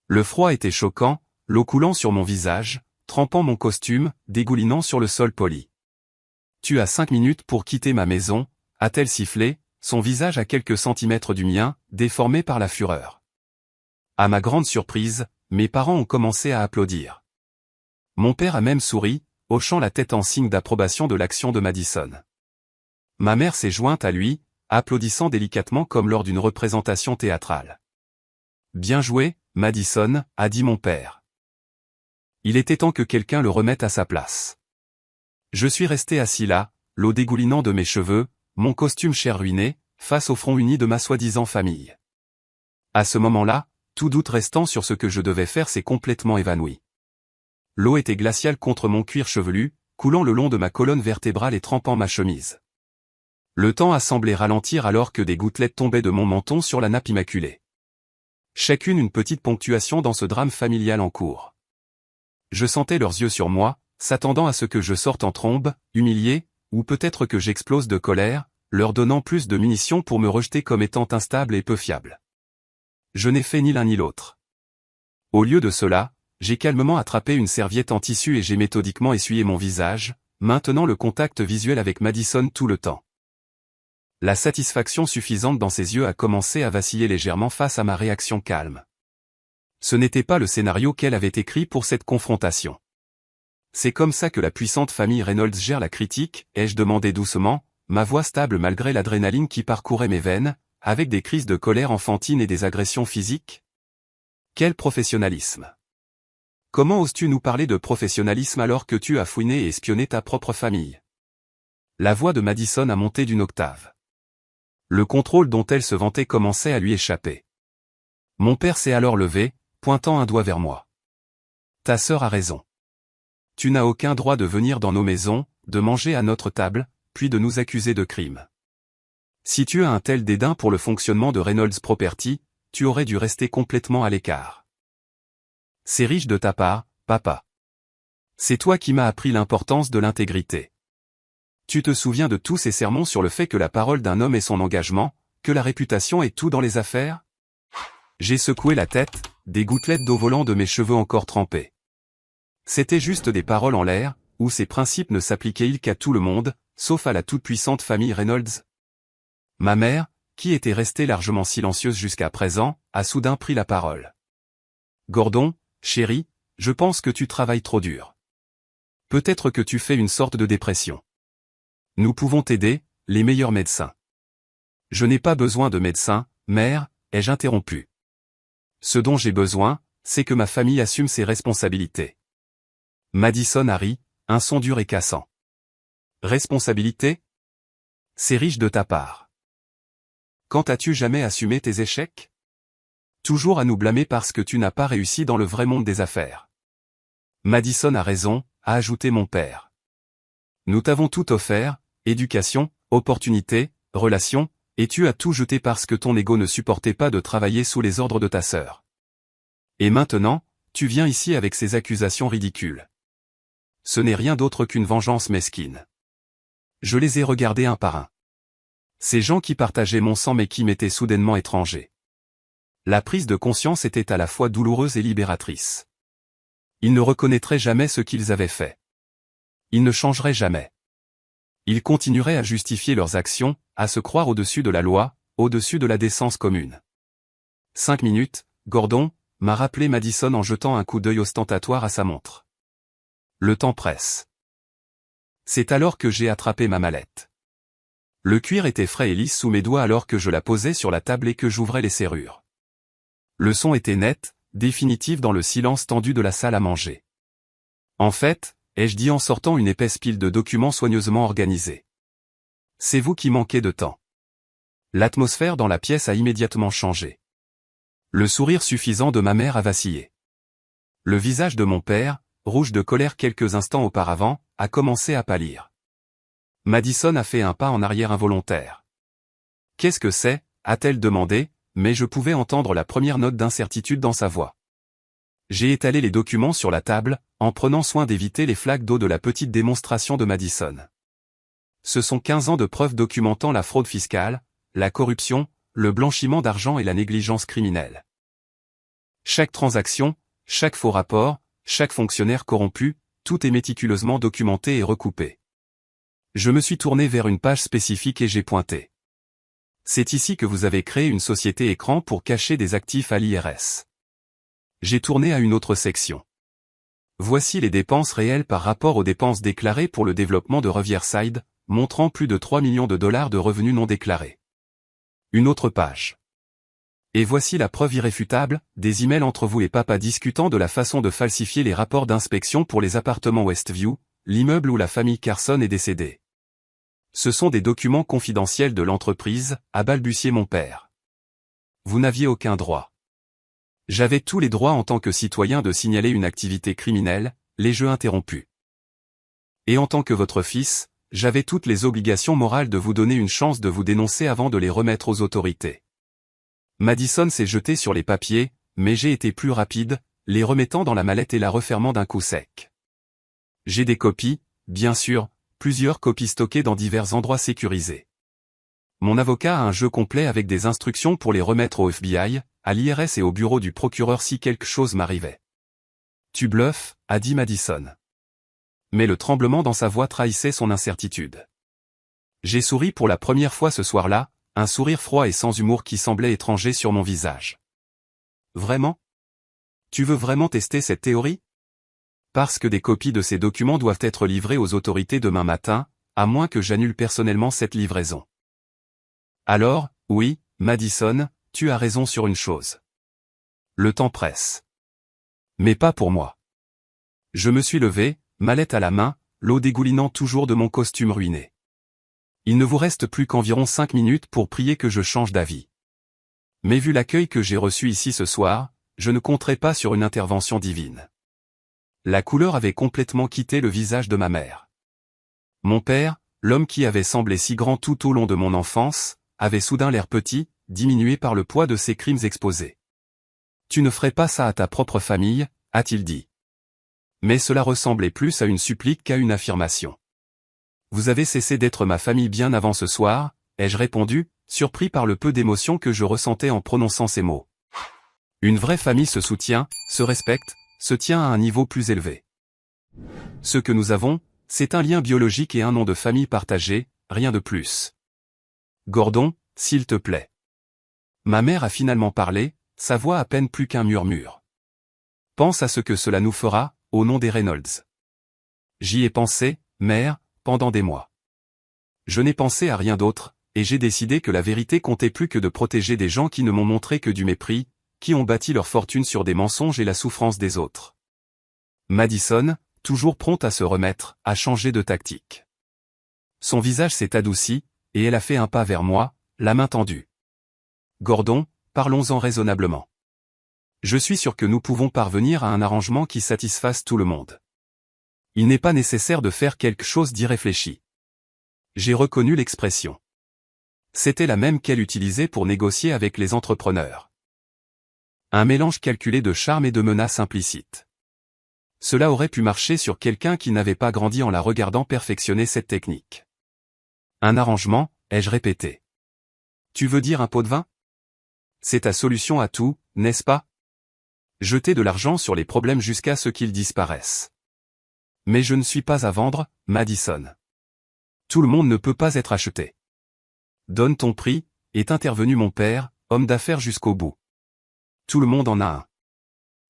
Le froid était choquant, l'eau coulant sur mon visage, trempant mon costume, dégoulinant sur le sol poli. Tu as 5 minutes pour quitter ma maison, a-t-elle sifflé, son visage à quelques centimètres du mien, déformé par la fureur. À ma grande surprise, mes parents ont commencé à applaudir. Mon père a même souri, hochant la tête en signe d'approbation de l'action de Madison. Ma mère s'est jointe à lui, applaudissant délicatement comme lors d'une représentation théâtrale. Bien joué, Madison, a dit mon père. Il était temps que quelqu'un le remette à sa place. Je suis resté assis là, l'eau dégoulinant de mes cheveux, mon costume cher ruiné, face au front uni de ma soi-disant famille. À ce moment-là, tout doute restant sur ce que je devais faire s'est complètement évanoui. L'eau était glaciale contre mon cuir chevelu, coulant le long de ma colonne vertébrale et trempant ma chemise. Le temps a semblé ralentir alors que des gouttelettes tombaient de mon menton sur la nappe immaculée. Chacune une petite ponctuation dans ce drame familial en cours. Je sentais leurs yeux sur moi, s'attendant à ce que je sorte en trombe, humilié, ou peut-être que j'explose de colère, leur donnant plus de munitions pour me rejeter comme étant instable et peu fiable. Je n'ai fait ni l'un ni l'autre. Au lieu de cela, j'ai calmement attrapé une serviette en tissu et j'ai méthodiquement essuyé mon visage, maintenant le contact visuel avec Madison tout le temps. La satisfaction suffisante dans ses yeux a commencé à vaciller légèrement face à ma réaction calme. Ce n'était pas le scénario qu'elle avait écrit pour cette confrontation. C'est comme ça que la puissante famille Reynolds gère la critique, ai-je demandé doucement, ma voix stable malgré l'adrénaline qui parcourait mes veines, avec des crises de colère enfantine et des agressions physiques? Quel professionnalisme! Comment oses-tu nous parler de professionnalisme alors que tu as fouiné et espionné ta propre famille? La voix de Madison a monté d'une octave. Le contrôle dont elle se vantait commençait à lui échapper. Mon père s'est alors levé, pointant un doigt vers moi. Ta sœur a raison. Tu n'as aucun droit de venir dans nos maisons, de manger à notre table, puis de nous accuser de crime. Si tu as un tel dédain pour le fonctionnement de Reynolds Property, tu aurais dû rester complètement à l'écart. C'est riche de ta part, papa. C'est toi qui m'as appris l'importance de l'intégrité. Tu te souviens de tous ces sermons sur le fait que la parole d'un homme est son engagement, que la réputation est tout dans les affaires? J'ai secoué la tête, des gouttelettes d'eau volant de mes cheveux encore trempés. C'étaient juste des paroles en l'air, où ces principes ne s'appliquaient-ils qu'à tout le monde, sauf à la toute-puissante famille Reynolds? Ma mère, qui était restée largement silencieuse jusqu'à présent, a soudain pris la parole. Gordon, chéri, je pense que tu travailles trop dur. Peut-être que tu fais une sorte de dépression. Nous pouvons t'aider, les meilleurs médecins. Je n'ai pas besoin de médecin, mère, ai-je interrompu. Ce dont j'ai besoin, c'est que ma famille assume ses responsabilités. Madison a ri, un son dur et cassant. Responsabilité? C'est riche de ta part. Quand as-tu jamais assumé tes échecs? Toujours à nous blâmer parce que tu n'as pas réussi dans le vrai monde des affaires. Madison a raison, a ajouté mon père. Nous t'avons tout offert, éducation, opportunités, relations, et tu as tout jeté parce que ton ego ne supportait pas de travailler sous les ordres de ta sœur. Et maintenant, tu viens ici avec ces accusations ridicules. Ce n'est rien d'autre qu'une vengeance mesquine. Je les ai regardés un par un. Ces gens qui partageaient mon sang mais qui m'étaient soudainement étrangers. La prise de conscience était à la fois douloureuse et libératrice. Ils ne reconnaîtraient jamais ce qu'ils avaient fait. Ils ne changeraient jamais. Ils continueraient à justifier leurs actions, à se croire au-dessus de la loi, au-dessus de la décence commune. 5 minutes, Gordon, m'a rappelé Madison en jetant un coup d'œil ostentatoire à sa montre. Le temps presse. C'est alors que j'ai attrapé ma mallette. Le cuir était frais et lisse sous mes doigts alors que je la posais sur la table et que j'ouvrais les serrures. Le son était net, définitif dans le silence tendu de la salle à manger. En fait, ai-je dit en sortant une épaisse pile de documents soigneusement organisés. C'est vous qui manquez de temps. L'atmosphère dans la pièce a immédiatement changé. Le sourire suffisant de ma mère a vacillé. Le visage de mon père, rouge de colère quelques instants auparavant, a commencé à pâlir. Madison a fait un pas en arrière involontaire. « Qu'est-ce que c'est » a-t-elle demandé, mais je pouvais entendre la première note d'incertitude dans sa voix. J'ai étalé les documents sur la table, en prenant soin d'éviter les flaques d'eau de la petite démonstration de Madison. Ce sont 15 ans de preuves documentant la fraude fiscale, la corruption, le blanchiment d'argent et la négligence criminelle. Chaque transaction, chaque faux rapport, chaque fonctionnaire corrompu, tout est méticuleusement documenté et recoupé. Je me suis tourné vers une page spécifique et j'ai pointé. C'est ici que vous avez créé une société écran pour cacher des actifs à l'IRS. J'ai tourné à une autre section. Voici les dépenses réelles par rapport aux dépenses déclarées pour le développement de Riverside, montrant plus de 3 millions de dollars de revenus non déclarés. Une autre page. Et voici la preuve irréfutable, des emails entre vous et papa discutant de la façon de falsifier les rapports d'inspection pour les appartements Westview, l'immeuble où la famille Carson est décédée. Ce sont des documents confidentiels de l'entreprise, a balbutié mon père. Vous n'aviez aucun droit. J'avais tous les droits en tant que citoyen de signaler une activité criminelle, les jeux interrompus. Et en tant que votre fils, j'avais toutes les obligations morales de vous donner une chance de vous dénoncer avant de les remettre aux autorités. Madison s'est jeté sur les papiers, mais j'ai été plus rapide, les remettant dans la mallette et la refermant d'un coup sec. J'ai des copies, bien sûr, plusieurs copies stockées dans divers endroits sécurisés. Mon avocat a un jeu complet avec des instructions pour les remettre au FBI, à l'IRS et au bureau du procureur si quelque chose m'arrivait. Tu bluffes, a dit Madison. Mais le tremblement dans sa voix trahissait son incertitude. J'ai souri pour la première fois ce soir-là, un sourire froid et sans humour qui semblait étranger sur mon visage. Vraiment? Tu veux vraiment tester cette théorie? Parce que des copies de ces documents doivent être livrées aux autorités demain matin, à moins que j'annule personnellement cette livraison. Alors, oui, Madison, tu as raison sur une chose. Le temps presse. Mais pas pour moi. Je me suis levé, mallette à la main, l'eau dégoulinant toujours de mon costume ruiné. Il ne vous reste plus qu'environ 5 minutes pour prier que je change d'avis. Mais vu l'accueil que j'ai reçu ici ce soir, je ne compterai pas sur une intervention divine. La couleur avait complètement quitté le visage de ma mère. Mon père, l'homme qui avait semblé si grand tout au long de mon enfance, avait soudain l'air petit, diminué par le poids de ses crimes exposés. « Tu ne ferais pas ça à ta propre famille », a-t-il dit. Mais cela ressemblait plus à une supplique qu'à une affirmation. « Vous avez cessé d'être ma famille bien avant ce soir », ai-je répondu, surpris par le peu d'émotion que je ressentais en prononçant ces mots. Une vraie famille se soutient, se respecte, se tient à un niveau plus élevé. Ce que nous avons, c'est un lien biologique et un nom de famille partagé, rien de plus. Gordon, s'il te plaît. Ma mère a finalement parlé, sa voix à peine plus qu'un murmure. Pense à ce que cela nous fera, au nom des Reynolds. J'y ai pensé, mère, pendant des mois. Je n'ai pensé à rien d'autre, et j'ai décidé que la vérité comptait plus que de protéger des gens qui ne m'ont montré que du mépris, qui ont bâti leur fortune sur des mensonges et la souffrance des autres. Madison, toujours prompte à se remettre, a changé de tactique. Son visage s'est adouci, et elle a fait un pas vers moi, la main tendue. Gordon, parlons-en raisonnablement. Je suis sûr que nous pouvons parvenir à un arrangement qui satisfasse tout le monde. Il n'est pas nécessaire de faire quelque chose d'irréfléchi. J'ai reconnu l'expression. C'était la même qu'elle utilisait pour négocier avec les entrepreneurs. Un mélange calculé de charme et de menaces implicites. Cela aurait pu marcher sur quelqu'un qui n'avait pas grandi en la regardant perfectionner cette technique. Un arrangement, ai-je répété. Tu veux dire un pot de vin? C'est ta solution à tout, n'est-ce pas? Jeter de l'argent sur les problèmes jusqu'à ce qu'ils disparaissent. Mais je ne suis pas à vendre, Madison. Tout le monde ne peut pas être acheté. Donne ton prix, est intervenu mon père, homme d'affaires jusqu'au bout. Tout le monde en a un.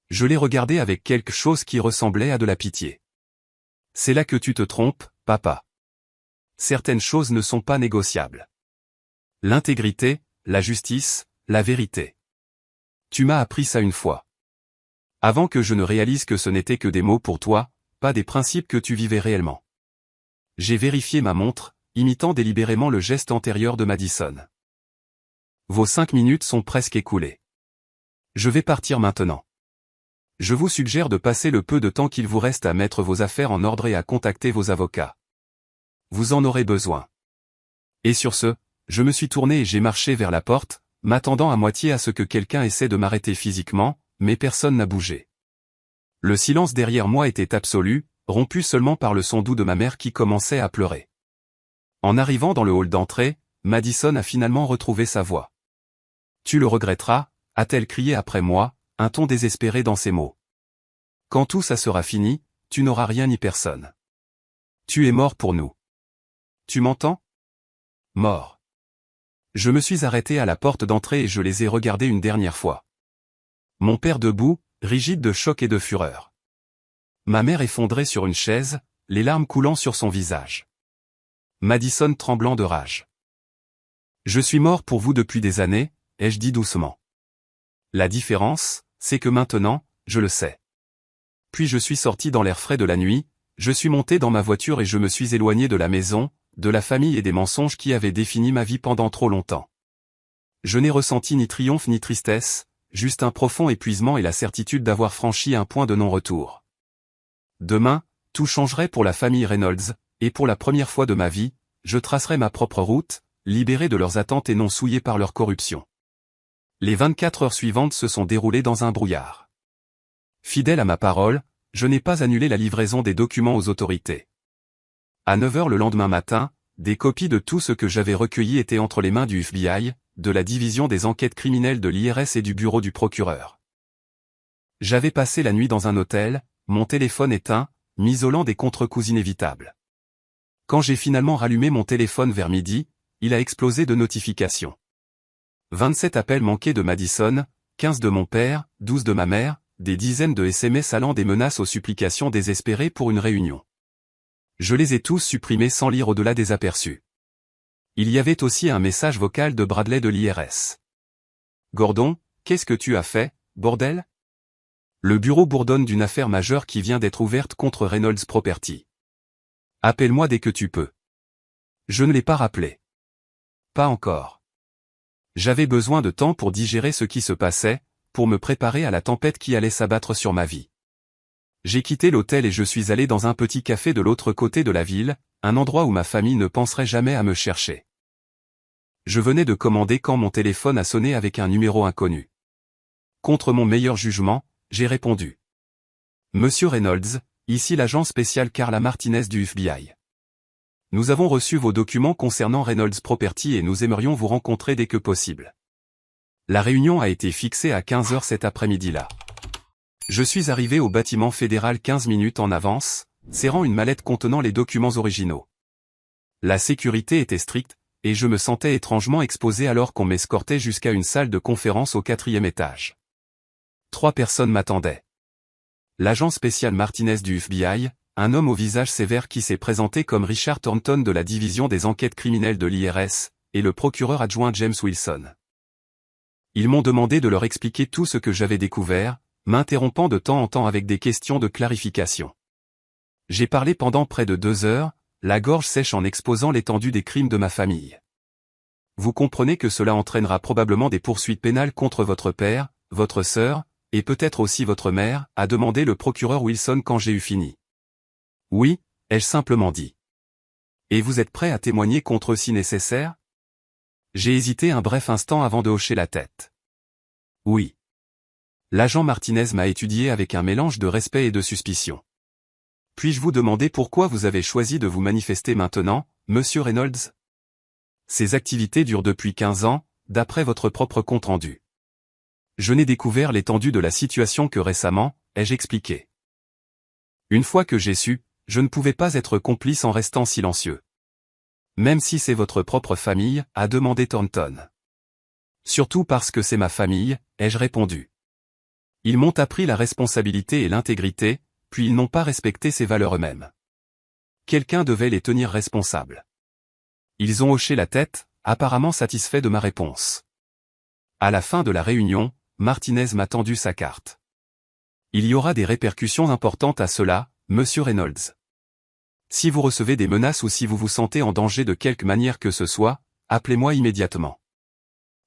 Je l'ai regardé avec quelque chose qui ressemblait à de la pitié. C'est là que tu te trompes, papa. Certaines choses ne sont pas négociables. L'intégrité, la justice, la vérité. Tu m'as appris ça une fois. Avant que je ne réalise que ce n'était que des mots pour toi, pas des principes que tu vivais réellement. J'ai vérifié ma montre, imitant délibérément le geste antérieur de Madison. Vos 5 minutes sont presque écoulées. Je vais partir maintenant. Je vous suggère de passer le peu de temps qu'il vous reste à mettre vos affaires en ordre et à contacter vos avocats. Vous en aurez besoin. Et sur ce, je me suis tourné et j'ai marché vers la porte, m'attendant à moitié à ce que quelqu'un essaie de m'arrêter physiquement, mais personne n'a bougé. Le silence derrière moi était absolu, rompu seulement par le son doux de ma mère qui commençait à pleurer. En arrivant dans le hall d'entrée, Madison a finalement retrouvé sa voix. Tu le regretteras, a-t-elle crié après moi, un ton désespéré dans ses mots. Quand tout ça sera fini, tu n'auras rien ni personne. Tu es mort pour nous. Tu m'entends? Mort. Je me suis arrêté à la porte d'entrée et je les ai regardés une dernière fois. Mon père debout, rigide de choc et de fureur. Ma mère effondrée sur une chaise, les larmes coulant sur son visage. Madison tremblant de rage. Je suis mort pour vous depuis des années, ai-je dit doucement. La différence, c'est que maintenant, je le sais. Puis je suis sorti dans l'air frais de la nuit, je suis monté dans ma voiture et je me suis éloigné de la maison, de la famille et des mensonges qui avaient défini ma vie pendant trop longtemps. Je n'ai ressenti ni triomphe ni tristesse, juste un profond épuisement et la certitude d'avoir franchi un point de non-retour. Demain, tout changerait pour la famille Reynolds, et pour la première fois de ma vie, je tracerai ma propre route, libéré de leurs attentes et non souillé par leur corruption. Les 24 heures suivantes se sont déroulées dans un brouillard. Fidèle à ma parole, je n'ai pas annulé la livraison des documents aux autorités. À 9 heures le lendemain matin, des copies de tout ce que j'avais recueilli étaient entre les mains du FBI, de la division des enquêtes criminelles de l'IRS et du bureau du procureur. J'avais passé la nuit dans un hôtel, mon téléphone éteint, m'isolant des contre-coups inévitables. Quand j'ai finalement rallumé mon téléphone vers midi, il a explosé de notifications. 27 appels manqués de Madison, 15 de mon père, 12 de ma mère, des dizaines de SMS allant des menaces aux supplications désespérées pour une réunion. Je les ai tous supprimés sans lire au-delà des aperçus. Il y avait aussi un message vocal de Bradley de l'IRS. Gordon, qu'est-ce que tu as fait, bordel? Le bureau bourdonne d'une affaire majeure qui vient d'être ouverte contre Reynolds Property. Appelle-moi dès que tu peux. Je ne l'ai pas rappelé. Pas encore. J'avais besoin de temps pour digérer ce qui se passait, pour me préparer à la tempête qui allait s'abattre sur ma vie. J'ai quitté l'hôtel et je suis allé dans un petit café de l'autre côté de la ville, un endroit où ma famille ne penserait jamais à me chercher. Je venais de commander quand mon téléphone a sonné avec un numéro inconnu. Contre mon meilleur jugement, j'ai répondu. Monsieur Reynolds, ici l'agent spécial Carla Martinez du FBI. Nous avons reçu vos documents concernant Reynolds Property et nous aimerions vous rencontrer dès que possible. La réunion a été fixée à 15 heures cet après-midi-là. Je suis arrivé au bâtiment fédéral 15 minutes en avance, serrant une mallette contenant les documents originaux. La sécurité était stricte, et je me sentais étrangement exposé alors qu'on m'escortait jusqu'à une salle de conférence au 4e étage. 3 personnes m'attendaient. L'agent spécial Martinez du FBI, un homme au visage sévère qui s'est présenté comme Richard Thornton de la division des enquêtes criminelles de l'IRS, et le procureur adjoint James Wilson. Ils m'ont demandé de leur expliquer tout ce que j'avais découvert, m'interrompant de temps en temps avec des questions de clarification. J'ai parlé pendant près de 2 heures, la gorge sèche en exposant l'étendue des crimes de ma famille. Vous comprenez que cela entraînera probablement des poursuites pénales contre votre père, votre sœur, et peut-être aussi votre mère, a demandé le procureur Wilson quand j'ai eu fini. Oui, ai-je simplement dit. Et vous êtes prêt à témoigner contre eux si nécessaire? J'ai hésité un bref instant avant de hocher la tête. Oui. L'agent Martinez m'a étudié avec un mélange de respect et de suspicion. Puis-je vous demander pourquoi vous avez choisi de vous manifester maintenant, monsieur Reynolds? Ces activités durent depuis 15 ans, d'après votre propre compte-rendu. Je n'ai découvert l'étendue de la situation que récemment, ai-je expliqué. Une fois que j'ai su, je ne pouvais pas être complice en restant silencieux. Même si c'est votre propre famille, a demandé Thornton. Surtout parce que c'est ma famille, ai-je répondu. Ils m'ont appris la responsabilité et l'intégrité, puis ils n'ont pas respecté ces valeurs eux-mêmes. Quelqu'un devait les tenir responsables. Ils ont hoché la tête, apparemment satisfaits de ma réponse. À la fin de la réunion, Martinez m'a tendu sa carte. Il y aura des répercussions importantes à cela, monsieur Reynolds. Si vous recevez des menaces ou si vous vous sentez en danger de quelque manière que ce soit, appelez-moi immédiatement.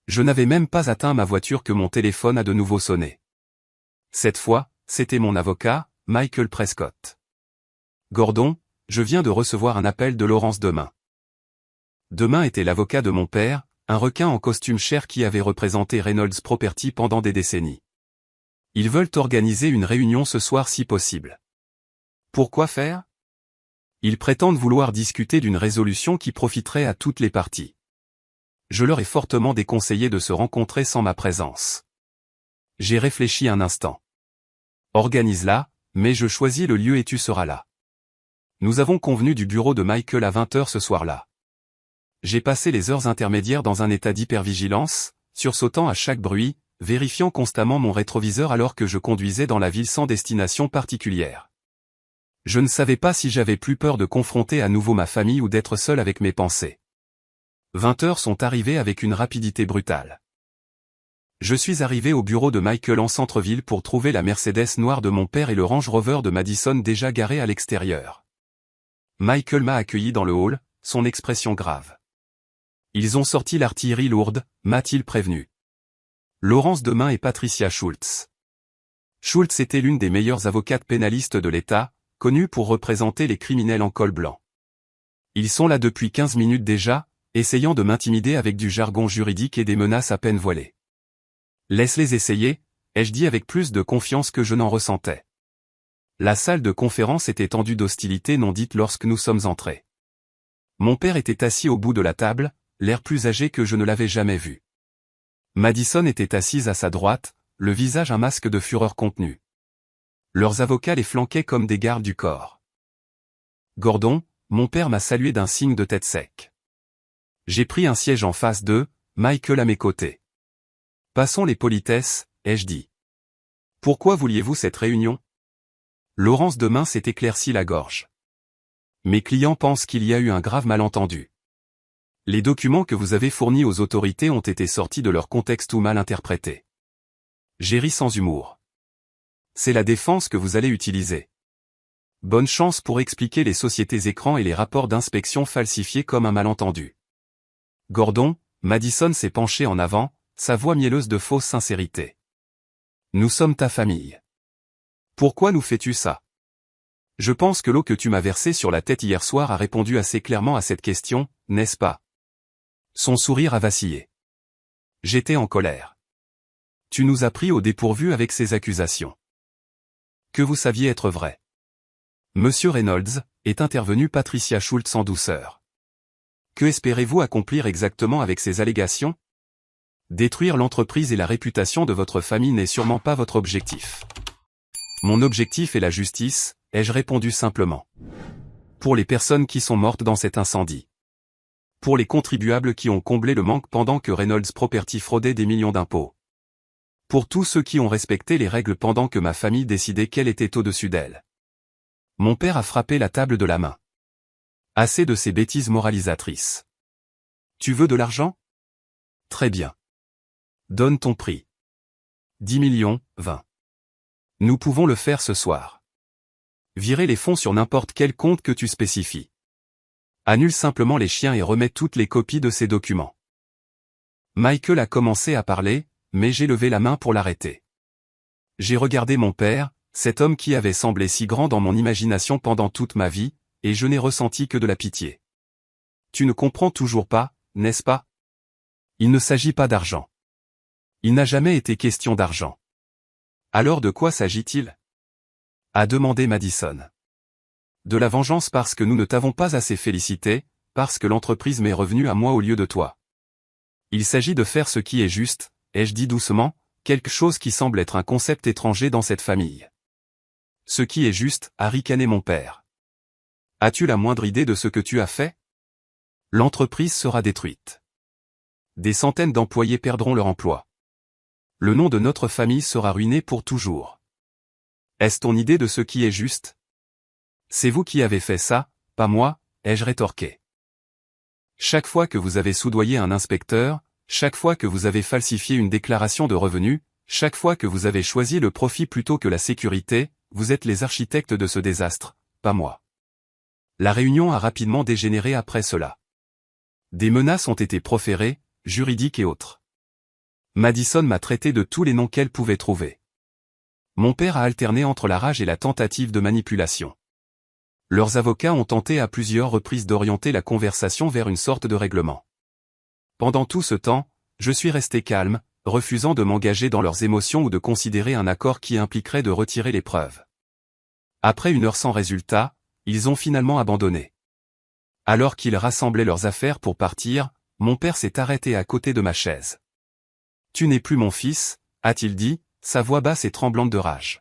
Je n'avais même pas atteint ma voiture que mon téléphone a de nouveau sonné. Cette fois, c'était mon avocat, Michael Prescott. Gordon, je viens de recevoir un appel de Laurence Demain. Demain était l'avocat de mon père, un requin en costume cher qui avait représenté Reynolds Property pendant des décennies. Ils veulent organiser une réunion ce soir si possible. Pourquoi faire? Ils prétendent vouloir discuter d'une résolution qui profiterait à toutes les parties. Je leur ai fortement déconseillé de se rencontrer sans ma présence. J'ai réfléchi un instant. Organise-la, mais je choisis le lieu et tu seras là. Nous avons convenu du bureau de Michael à 20 h ce soir-là. J'ai passé les heures intermédiaires dans un état d'hypervigilance, sursautant à chaque bruit, vérifiant constamment mon rétroviseur alors que je conduisais dans la ville sans destination particulière. Je ne savais pas si j'avais plus peur de confronter à nouveau ma famille ou d'être seul avec mes pensées. 20 heures sont arrivées avec une rapidité brutale. Je suis arrivé au bureau de Michael en centre-ville pour trouver la Mercedes noire de mon père et le Range Rover de Madison déjà garé à l'extérieur. Michael m'a accueilli dans le hall, son expression grave. Ils ont sorti l'artillerie lourde, m'a-t-il prévenu. Laurence Demain et Patricia Schultz. Schultz était l'une des meilleures avocates pénalistes de l'État, connue pour représenter les criminels en col blanc. Ils sont là depuis 15 minutes déjà, essayant de m'intimider avec du jargon juridique et des menaces à peine voilées. Laisse-les essayer, ai-je dit avec plus de confiance que je n'en ressentais. La salle de conférence était tendue d'hostilité non dite lorsque nous sommes entrés. Mon père était assis au bout de la table, l'air plus âgé que je ne l'avais jamais vu. Madison était assise à sa droite, le visage un masque de fureur contenue. Leurs avocats les flanquaient comme des gardes du corps. Gordon, mon père m'a salué d'un signe de tête sec. J'ai pris un siège en face d'eux, Michael à mes côtés. Passons les politesses, ai-je dit. Pourquoi vouliez-vous cette réunion? Laurence Demain s'est éclairci la gorge. Mes clients pensent qu'il y a eu un grave malentendu. Les documents que vous avez fournis aux autorités ont été sortis de leur contexte ou mal interprétés. J'ai ri sans humour. C'est la défense que vous allez utiliser. Bonne chance pour expliquer les sociétés écrans et les rapports d'inspection falsifiés comme un malentendu. Gordon, Madison s'est penché en avant, sa voix mielleuse de fausse sincérité. Nous sommes ta famille. Pourquoi nous fais-tu ça? Je pense que l'eau que tu m'as versée sur la tête hier soir a répondu assez clairement à cette question, n'est-ce pas? Son sourire a vacillé. J'étais en colère. Tu nous as pris au dépourvu avec ces accusations. Que vous saviez être vrai. Monsieur Reynolds, est intervenue Patricia Schultz en douceur. Que espérez-vous accomplir exactement avec ces allégations? Détruire l'entreprise et la réputation de votre famille n'est sûrement pas votre objectif. Mon objectif est la justice, ai-je répondu simplement. Pour les personnes qui sont mortes dans cet incendie. Pour les contribuables qui ont comblé le manque pendant que Reynolds Property fraudait des millions d'impôts. Pour tous ceux qui ont respecté les règles pendant que ma famille décidait qu'elle était au-dessus d'elle. Mon père a frappé la table de la main. Assez de ces bêtises moralisatrices. Tu veux de l'argent? Très bien. Donne ton prix. 10 millions, 20. Nous pouvons le faire ce soir. Virer les fonds sur n'importe quel compte que tu spécifies. Annule simplement les chiens et remets toutes les copies de ces documents. Michael a commencé à parler, mais j'ai levé la main pour l'arrêter. J'ai regardé mon père, cet homme qui avait semblé si grand dans mon imagination pendant toute ma vie, et je n'ai ressenti que de la pitié. Tu ne comprends toujours pas, n'est-ce pas? Il ne s'agit pas d'argent. Il n'a jamais été question d'argent. Alors de quoi s'agit-il? A demandé Madison. De la vengeance parce que nous ne t'avons pas assez félicité, parce que l'entreprise m'est revenue à moi au lieu de toi. Il s'agit de faire ce qui est juste, ai-je dit doucement, quelque chose qui semble être un concept étranger dans cette famille. Ce qui est juste, a ricané mon père. As-tu la moindre idée de ce que tu as fait? L'entreprise sera détruite. Des centaines d'employés perdront leur emploi. Le nom de notre famille sera ruiné pour toujours. Est-ce ton idée de ce qui est juste? C'est vous qui avez fait ça, pas moi, ai-je rétorqué. Chaque fois que vous avez soudoyé un inspecteur, chaque fois que vous avez falsifié une déclaration de revenus, chaque fois que vous avez choisi le profit plutôt que la sécurité, vous êtes les architectes de ce désastre, pas moi. La réunion a rapidement dégénéré après cela. Des menaces ont été proférées, juridiques et autres. Madison m'a traité de tous les noms qu'elle pouvait trouver. Mon père a alterné entre la rage et la tentative de manipulation. Leurs avocats ont tenté à plusieurs reprises d'orienter la conversation vers une sorte de règlement. Pendant tout ce temps, je suis resté calme, refusant de m'engager dans leurs émotions ou de considérer un accord qui impliquerait de retirer les preuves. Après 1 heure sans résultat, ils ont finalement abandonné. Alors qu'ils rassemblaient leurs affaires pour partir, mon père s'est arrêté à côté de ma chaise. « Tu n'es plus mon fils », a-t-il dit, sa voix basse et tremblante de rage.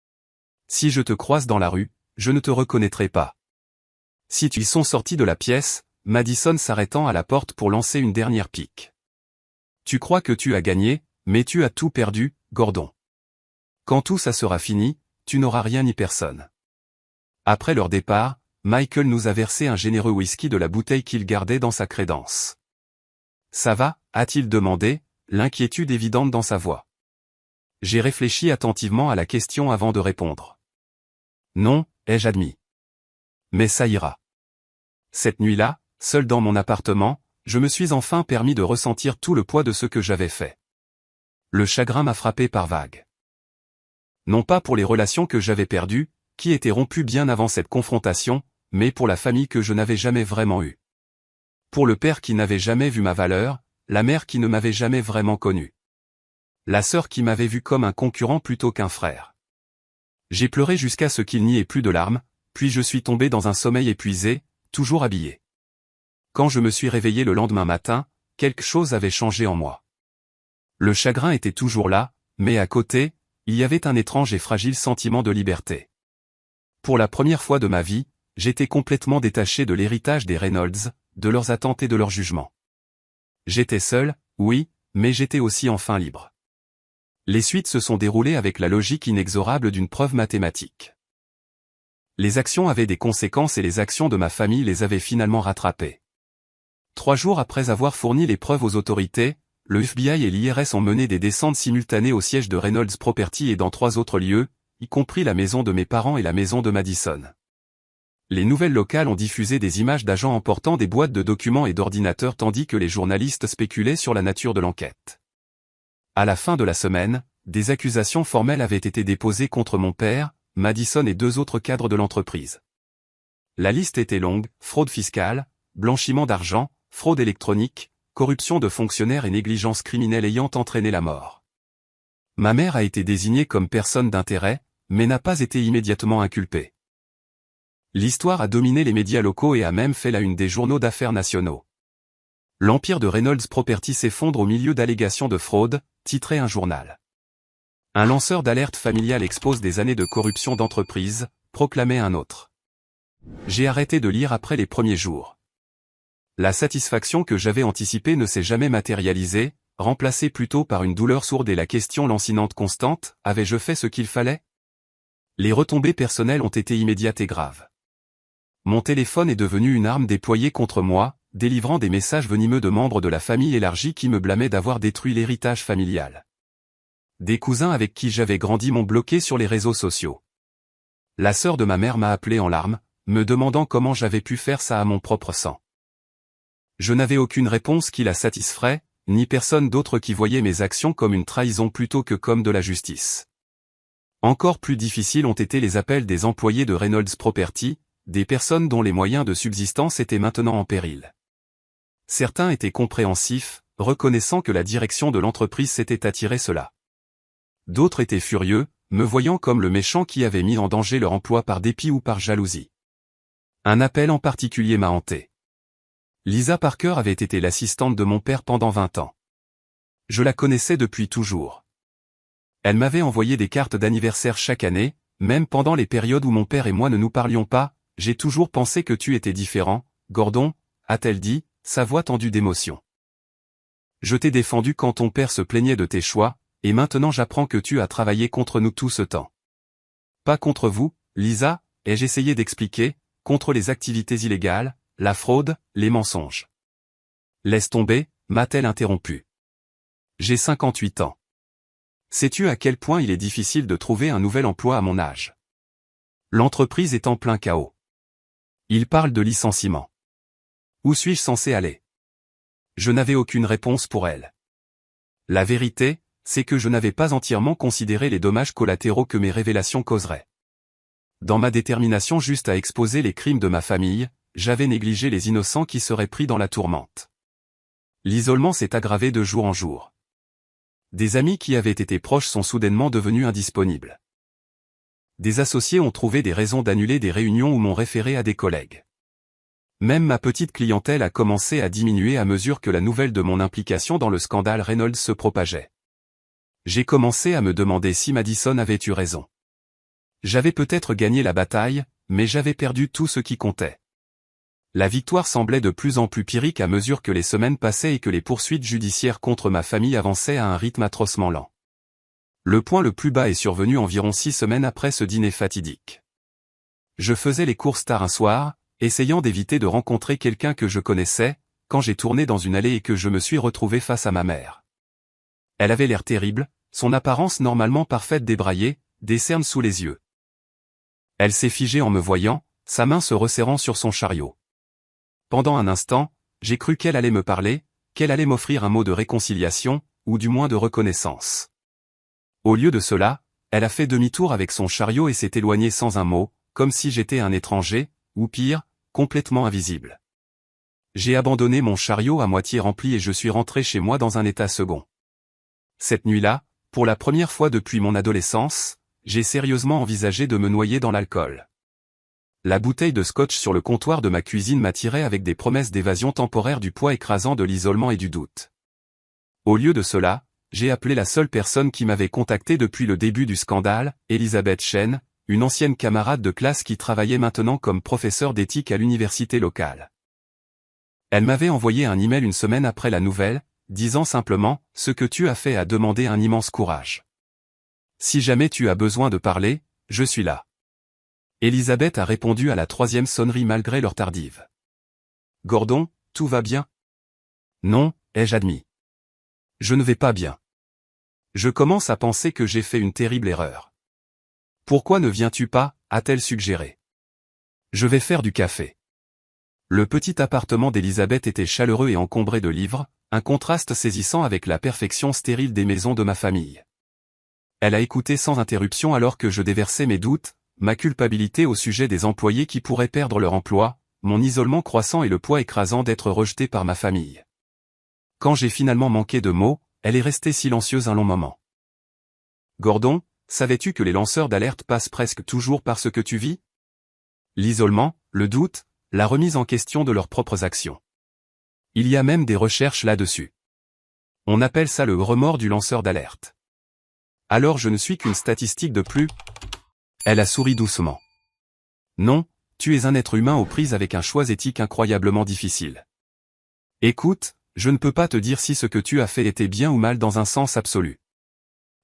« Si je te croise dans la rue, je ne te reconnaîtrai pas. » Ils sont sortis de la pièce, Madison s'arrêtant à la porte pour lancer une dernière pique. « Tu crois que tu as gagné, mais tu as tout perdu, Gordon. Quand tout ça sera fini, tu n'auras rien ni personne. » Après leur départ, Michael nous a versé un généreux whisky de la bouteille qu'il gardait dans sa crédence. « Ça va ?» a-t-il demandé, l'inquiétude évidente dans sa voix. J'ai réfléchi attentivement à la question avant de répondre. Non, ai-je admis. Mais ça ira. Cette nuit-là, seul dans mon appartement, je me suis enfin permis de ressentir tout le poids de ce que j'avais fait. Le chagrin m'a frappé par vagues. Non pas pour les relations que j'avais perdues, qui étaient rompues bien avant cette confrontation, mais pour la famille que je n'avais jamais vraiment eue. Pour le père qui n'avait jamais vu ma valeur, la mère qui ne m'avait jamais vraiment connu. La sœur qui m'avait vu comme un concurrent plutôt qu'un frère. J'ai pleuré jusqu'à ce qu'il n'y ait plus de larmes, puis je suis tombé dans un sommeil épuisé, toujours habillé. Quand je me suis réveillé le lendemain matin, quelque chose avait changé en moi. Le chagrin était toujours là, mais à côté, il y avait un étrange et fragile sentiment de liberté. Pour la première fois de ma vie, j'étais complètement détaché de l'héritage des Reynolds, de leurs attentes et de leurs jugements. J'étais seul, oui, mais j'étais aussi enfin libre. Les suites se sont déroulées avec la logique inexorable d'une preuve mathématique. Les actions avaient des conséquences et les actions de ma famille les avaient finalement rattrapées. 3 jours après avoir fourni les preuves aux autorités, le FBI et l'IRS ont mené des descentes simultanées au siège de Reynolds Property et dans 3 autres lieux, y compris la maison de mes parents et la maison de Madison. Les nouvelles locales ont diffusé des images d'agents emportant des boîtes de documents et d'ordinateurs tandis que les journalistes spéculaient sur la nature de l'enquête. À la fin de la semaine, des accusations formelles avaient été déposées contre mon père, Madison et 2 autres cadres de l'entreprise. La liste était longue: fraude fiscale, blanchiment d'argent, fraude électronique, corruption de fonctionnaires et négligence criminelle ayant entraîné la mort. Ma mère a été désignée comme personne d'intérêt, mais n'a pas été immédiatement inculpée. L'histoire a dominé les médias locaux et a même fait la une des journaux d'affaires nationaux. L'empire de Reynolds Property s'effondre au milieu d'allégations de fraude, titrait un journal. Un lanceur d'alerte familiale expose des années de corruption d'entreprise, proclamait un autre. J'ai arrêté de lire après les premiers jours. La satisfaction que j'avais anticipée ne s'est jamais matérialisée, remplacée plutôt par une douleur sourde et la question lancinante constante, avais-je fait ce qu'il fallait? Les retombées personnelles ont été immédiates et graves. Mon téléphone est devenu une arme déployée contre moi, délivrant des messages venimeux de membres de la famille élargie qui me blâmaient d'avoir détruit l'héritage familial. Des cousins avec qui j'avais grandi m'ont bloqué sur les réseaux sociaux. La sœur de ma mère m'a appelé en larmes, me demandant comment j'avais pu faire ça à mon propre sang. Je n'avais aucune réponse qui la satisferait, ni personne d'autre qui voyait mes actions comme une trahison plutôt que comme de la justice. Encore plus difficiles ont été les appels des employés de Reynolds Property, des personnes dont les moyens de subsistance étaient maintenant en péril. Certains étaient compréhensifs, reconnaissant que la direction de l'entreprise s'était attirée cela. D'autres étaient furieux, me voyant comme le méchant qui avait mis en danger leur emploi par dépit ou par jalousie. Un appel en particulier m'a hanté. Lisa Parker avait été l'assistante de mon père pendant 20 ans. Je la connaissais depuis toujours. Elle m'avait envoyé des cartes d'anniversaire chaque année, même pendant les périodes où mon père et moi ne nous parlions pas. J'ai toujours pensé que tu étais différent, Gordon, a-t-elle dit, sa voix tendue d'émotion. Je t'ai défendu quand ton père se plaignait de tes choix, et maintenant j'apprends que tu as travaillé contre nous tout ce temps. Pas contre vous, Lisa, ai-je essayé d'expliquer, contre les activités illégales, la fraude, les mensonges. Laisse tomber, m'a-t-elle interrompu. J'ai 58 ans. Sais-tu à quel point il est difficile de trouver un nouvel emploi à mon âge? L'entreprise est en plein chaos. Il parle de licenciement. Où suis-je censé aller? Je n'avais aucune réponse pour elle. La vérité, c'est que je n'avais pas entièrement considéré les dommages collatéraux que mes révélations causeraient. Dans ma détermination juste à exposer les crimes de ma famille, j'avais négligé les innocents qui seraient pris dans la tourmente. L'isolement s'est aggravé de jour en jour. Des amis qui avaient été proches sont soudainement devenus indisponibles. Des associés ont trouvé des raisons d'annuler des réunions ou m'ont référé à des collègues. Même ma petite clientèle a commencé à diminuer à mesure que la nouvelle de mon implication dans le scandale Reynolds se propageait. J'ai commencé à me demander si Madison avait eu raison. J'avais peut-être gagné la bataille, mais j'avais perdu tout ce qui comptait. La victoire semblait de plus en plus pyrrhique à mesure que les semaines passaient et que les poursuites judiciaires contre ma famille avançaient à un rythme atrocement lent. Le point le plus bas est survenu environ 6 semaines après ce dîner fatidique. Je faisais les courses tard un soir, essayant d'éviter de rencontrer quelqu'un que je connaissais, quand j'ai tourné dans une allée et que je me suis retrouvé face à ma mère. Elle avait l'air terrible, son apparence normalement parfaite débraillée, des cernes sous les yeux. Elle s'est figée en me voyant, sa main se resserrant sur son chariot. Pendant un instant, j'ai cru qu'elle allait me parler, qu'elle allait m'offrir un mot de réconciliation, ou du moins de reconnaissance. Au lieu de cela, elle a fait demi-tour avec son chariot et s'est éloignée sans un mot, comme si j'étais un étranger, ou pire, complètement invisible. J'ai abandonné mon chariot à moitié rempli et je suis rentré chez moi dans un état second. Cette nuit-là, pour la première fois depuis mon adolescence, j'ai sérieusement envisagé de me noyer dans l'alcool. La bouteille de scotch sur le comptoir de ma cuisine m'attirait avec des promesses d'évasion temporaire du poids écrasant de l'isolement et du doute. Au lieu de cela, j'ai appelé la seule personne qui m'avait contacté depuis le début du scandale, Elizabeth Chen, une ancienne camarade de classe qui travaillait maintenant comme professeure d'éthique à l'université locale. Elle m'avait envoyé un email une semaine après la nouvelle, disant simplement « Ce que tu as fait a demandé un immense courage. Si jamais tu as besoin de parler, je suis là. » Elizabeth a répondu à la 3e sonnerie malgré l'heure tardive. « Gordon, tout va bien? » « Non, ai-je admis. Je ne vais pas bien. Je commence à penser que j'ai fait une terrible erreur. Pourquoi ne viens-tu pas, a-t-elle suggéré. Je vais faire du café. Le petit appartement d'Elizabeth était chaleureux et encombré de livres, un contraste saisissant avec la perfection stérile des maisons de ma famille. Elle a écouté sans interruption alors que je déversais mes doutes, ma culpabilité au sujet des employés qui pourraient perdre leur emploi, mon isolement croissant et le poids écrasant d'être rejeté par ma famille. Quand j'ai finalement manqué de mots, elle est restée silencieuse un long moment. Gordon, savais-tu que les lanceurs d'alerte passent presque toujours par ce que tu vis? L'isolement, le doute, la remise en question de leurs propres actions. Il y a même des recherches là-dessus. On appelle ça le remords du lanceur d'alerte. Alors je ne suis qu'une statistique de plus. Elle a souri doucement. Non, tu es un être humain aux prises avec un choix éthique incroyablement difficile. Écoute, je ne peux pas te dire si ce que tu as fait était bien ou mal dans un sens absolu.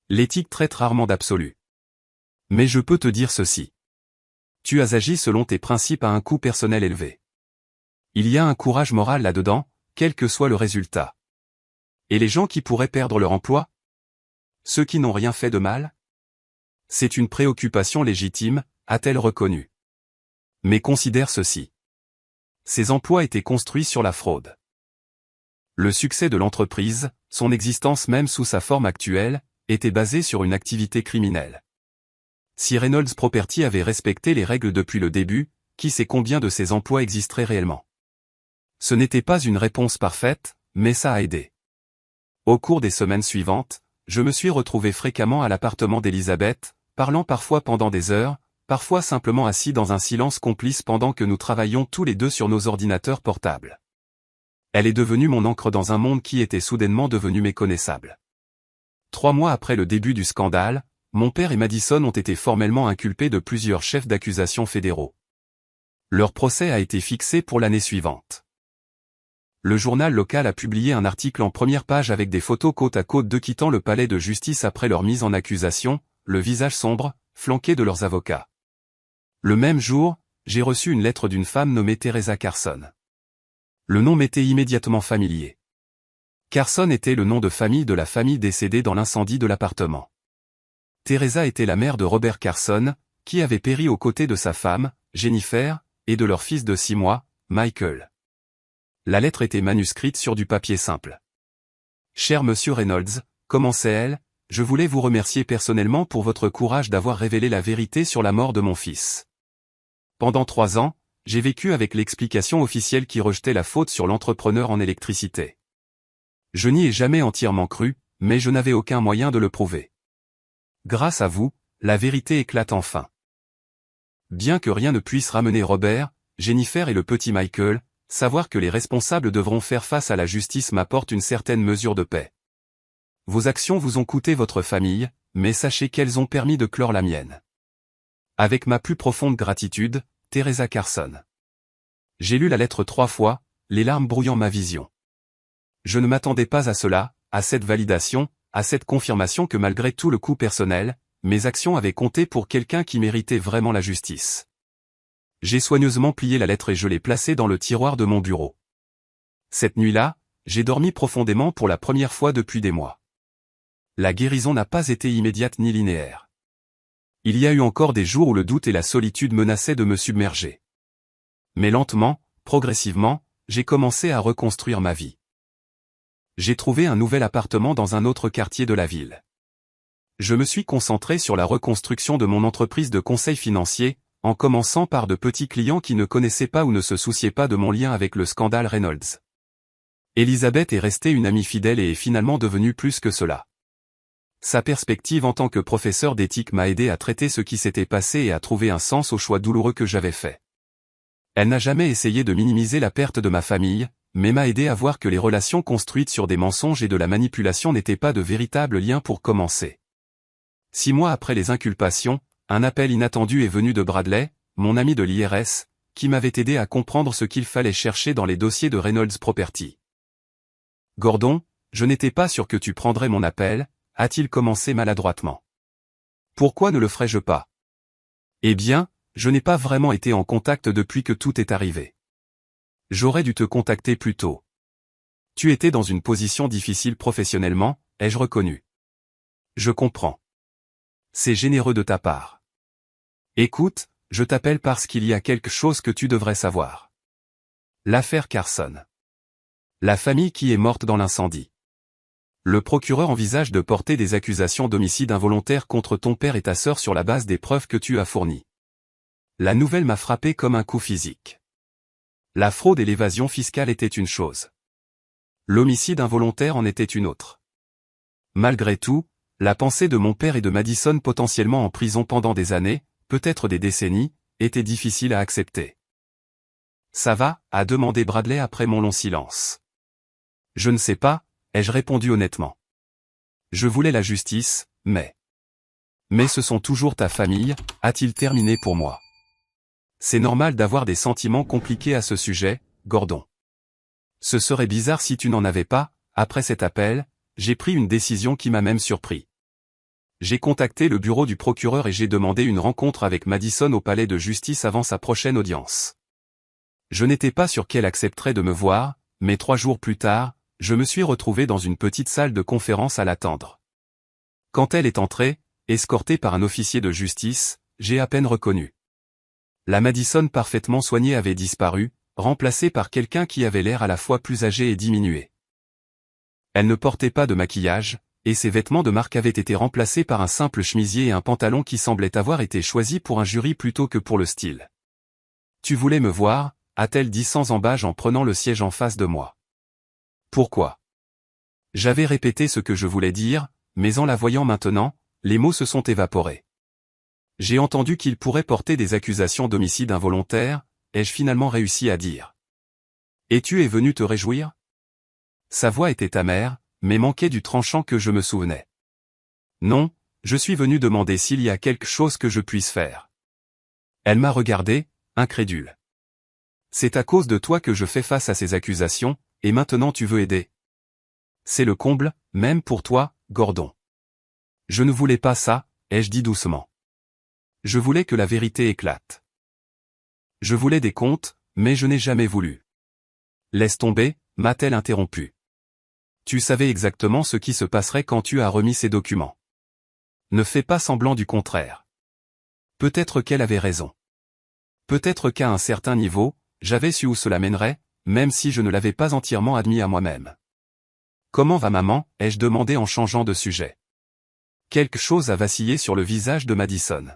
L'éthique traite rarement d'absolu. Mais je peux te dire ceci. Tu as agi selon tes principes à un coût personnel élevé. Il y a un courage moral là-dedans, quel que soit le résultat. Et les gens qui pourraient perdre leur emploi? Ceux qui n'ont rien fait de mal? C'est une préoccupation légitime, a-t-elle reconnu. Mais considère ceci. Ces emplois étaient construits sur la fraude. Le succès de l'entreprise, son existence même sous sa forme actuelle, était basé sur une activité criminelle. Si Reynolds Property avait respecté les règles depuis le début, qui sait combien de ces emplois existeraient réellement? Ce n'était pas une réponse parfaite, mais ça a aidé. Au cours des semaines suivantes, je me suis retrouvé fréquemment à l'appartement d'Elizabeth, parlant parfois pendant des heures, parfois simplement assis dans un silence complice pendant que nous travaillions tous les deux sur nos ordinateurs portables. Elle est devenue mon encre dans un monde qui était soudainement devenu méconnaissable. 3 mois après le début du scandale, mon père et Madison ont été formellement inculpés de plusieurs chefs d'accusation fédéraux. Leur procès a été fixé pour l'année suivante. Le journal local a publié un article en première page avec des photos côte à côte d'eux quittant le palais de justice après leur mise en accusation, le visage sombre, flanqué de leurs avocats. Le même jour, j'ai reçu une lettre d'une femme nommée Teresa Carson. Le nom m'était immédiatement familier. Carson était le nom de famille de la famille décédée dans l'incendie de l'appartement. Teresa était la mère de Robert Carson, qui avait péri aux côtés de sa femme, Jennifer, et de leur fils de 6 mois, Michael. La lettre était manuscrite sur du papier simple. « Cher Monsieur Reynolds, commençait-elle, je voulais vous remercier personnellement pour votre courage d'avoir révélé la vérité sur la mort de mon fils. Pendant 3 ans, j'ai vécu avec l'explication officielle qui rejetait la faute sur l'entrepreneur en électricité. Je n'y ai jamais entièrement cru, mais je n'avais aucun moyen de le prouver. Grâce à vous, la vérité éclate enfin. Bien que rien ne puisse ramener Robert, Jennifer et le petit Michael, savoir que les responsables devront faire face à la justice m'apporte une certaine mesure de paix. Vos actions vous ont coûté votre famille, mais sachez qu'elles ont permis de clore la mienne. Avec ma plus profonde gratitude, Teresa Carson. J'ai lu la lettre 3 fois, les larmes brouillant ma vision. Je ne m'attendais pas à cela, à cette validation, à cette confirmation que malgré tout le coût personnel, mes actions avaient compté pour quelqu'un qui méritait vraiment la justice. J'ai soigneusement plié la lettre et je l'ai placée dans le tiroir de mon bureau. Cette nuit-là, j'ai dormi profondément pour la première fois depuis des mois. La guérison n'a pas été immédiate ni linéaire. Il y a eu encore des jours où le doute et la solitude menaçaient de me submerger. Mais lentement, progressivement, j'ai commencé à reconstruire ma vie. J'ai trouvé un nouvel appartement dans un autre quartier de la ville. Je me suis concentré sur la reconstruction de mon entreprise de conseil financier, en commençant par de petits clients qui ne connaissaient pas ou ne se souciaient pas de mon lien avec le scandale Reynolds. Elizabeth est restée une amie fidèle et est finalement devenue plus que cela. Sa perspective en tant que professeur d'éthique m'a aidé à traiter ce qui s'était passé et à trouver un sens au choix douloureux que j'avais fait. Elle n'a jamais essayé de minimiser la perte de ma famille, mais m'a aidé à voir que les relations construites sur des mensonges et de la manipulation n'étaient pas de véritables liens pour commencer. 6 mois après les inculpations, un appel inattendu est venu de Bradley, mon ami de l'IRS, qui m'avait aidé à comprendre ce qu'il fallait chercher dans les dossiers de Reynolds Property. « Gordon, je n'étais pas sûr que tu prendrais mon appel », a-t-il commencé maladroitement. « Pourquoi ne le ferais-je pas ? » Eh bien, je n'ai pas vraiment été en contact depuis que tout est arrivé. J'aurais dû te contacter plus tôt. Tu étais dans une position difficile professionnellement, ai-je reconnu. Je comprends. C'est généreux de ta part. Écoute, je t'appelle parce qu'il y a quelque chose que tu devrais savoir. L'affaire Carson. La famille qui est morte dans l'incendie. Le procureur envisage de porter des accusations d'homicide involontaire contre ton père et ta sœur sur la base des preuves que tu as fournies. La nouvelle m'a frappé comme un coup physique. La fraude et l'évasion fiscale étaient une chose. L'homicide involontaire en était une autre. Malgré tout, la pensée de mon père et de Madison potentiellement en prison pendant des années, peut-être des décennies, était difficile à accepter. « Ça va ?» a demandé Bradley après mon long silence. Je ne sais pas, ai-je répondu honnêtement. Je voulais la justice, mais... Mais ce sont toujours ta famille, a-t-il terminé pour moi. C'est normal d'avoir des sentiments compliqués à ce sujet, Gordon. Ce serait bizarre si tu n'en avais pas. Après cet appel, j'ai pris une décision qui m'a même surpris. J'ai contacté le bureau du procureur et j'ai demandé une rencontre avec Madison au palais de justice avant sa prochaine audience. Je n'étais pas sûr qu'elle accepterait de me voir, mais 3 jours plus tard, je me suis retrouvé dans une petite salle de conférence à l'attendre. Quand elle est entrée, escortée par un officier de justice, j'ai à peine reconnu. La Madison parfaitement soignée avait disparu, remplacée par quelqu'un qui avait l'air à la fois plus âgé et diminué. Elle ne portait pas de maquillage, et ses vêtements de marque avaient été remplacés par un simple chemisier et un pantalon qui semblaient avoir été choisis pour un jury plutôt que pour le style. « Tu voulais me voir » a-t-elle dit sans embâche en prenant le siège en face de moi. Pourquoi? J'avais répété ce que je voulais dire, mais en la voyant maintenant, les mots se sont évaporés. J'ai entendu qu'il pourrait porter des accusations d'homicide involontaire, ai-je finalement réussi à dire. Et tu es venu te réjouir? Sa voix était amère, mais manquait du tranchant que je me souvenais. Non, je suis venu demander s'il y a quelque chose que je puisse faire. Elle m'a regardé, incrédule. C'est à cause de toi que je fais face à ces accusations, et maintenant tu veux aider. C'est le comble, même pour toi, Gordon. Je ne voulais pas ça, ai-je dit doucement. Je voulais que la vérité éclate. Je voulais des comptes, mais je n'ai jamais voulu. Laisse tomber, m'a-t-elle interrompu. Tu savais exactement ce qui se passerait quand tu as remis ces documents. Ne fais pas semblant du contraire. Peut-être qu'elle avait raison. Peut-être qu'à un certain niveau, j'avais su où cela mènerait, même si je ne l'avais pas entièrement admis à moi-même. Comment va maman, ai-je demandé en changeant de sujet. Quelque chose a vacillé sur le visage de Madison.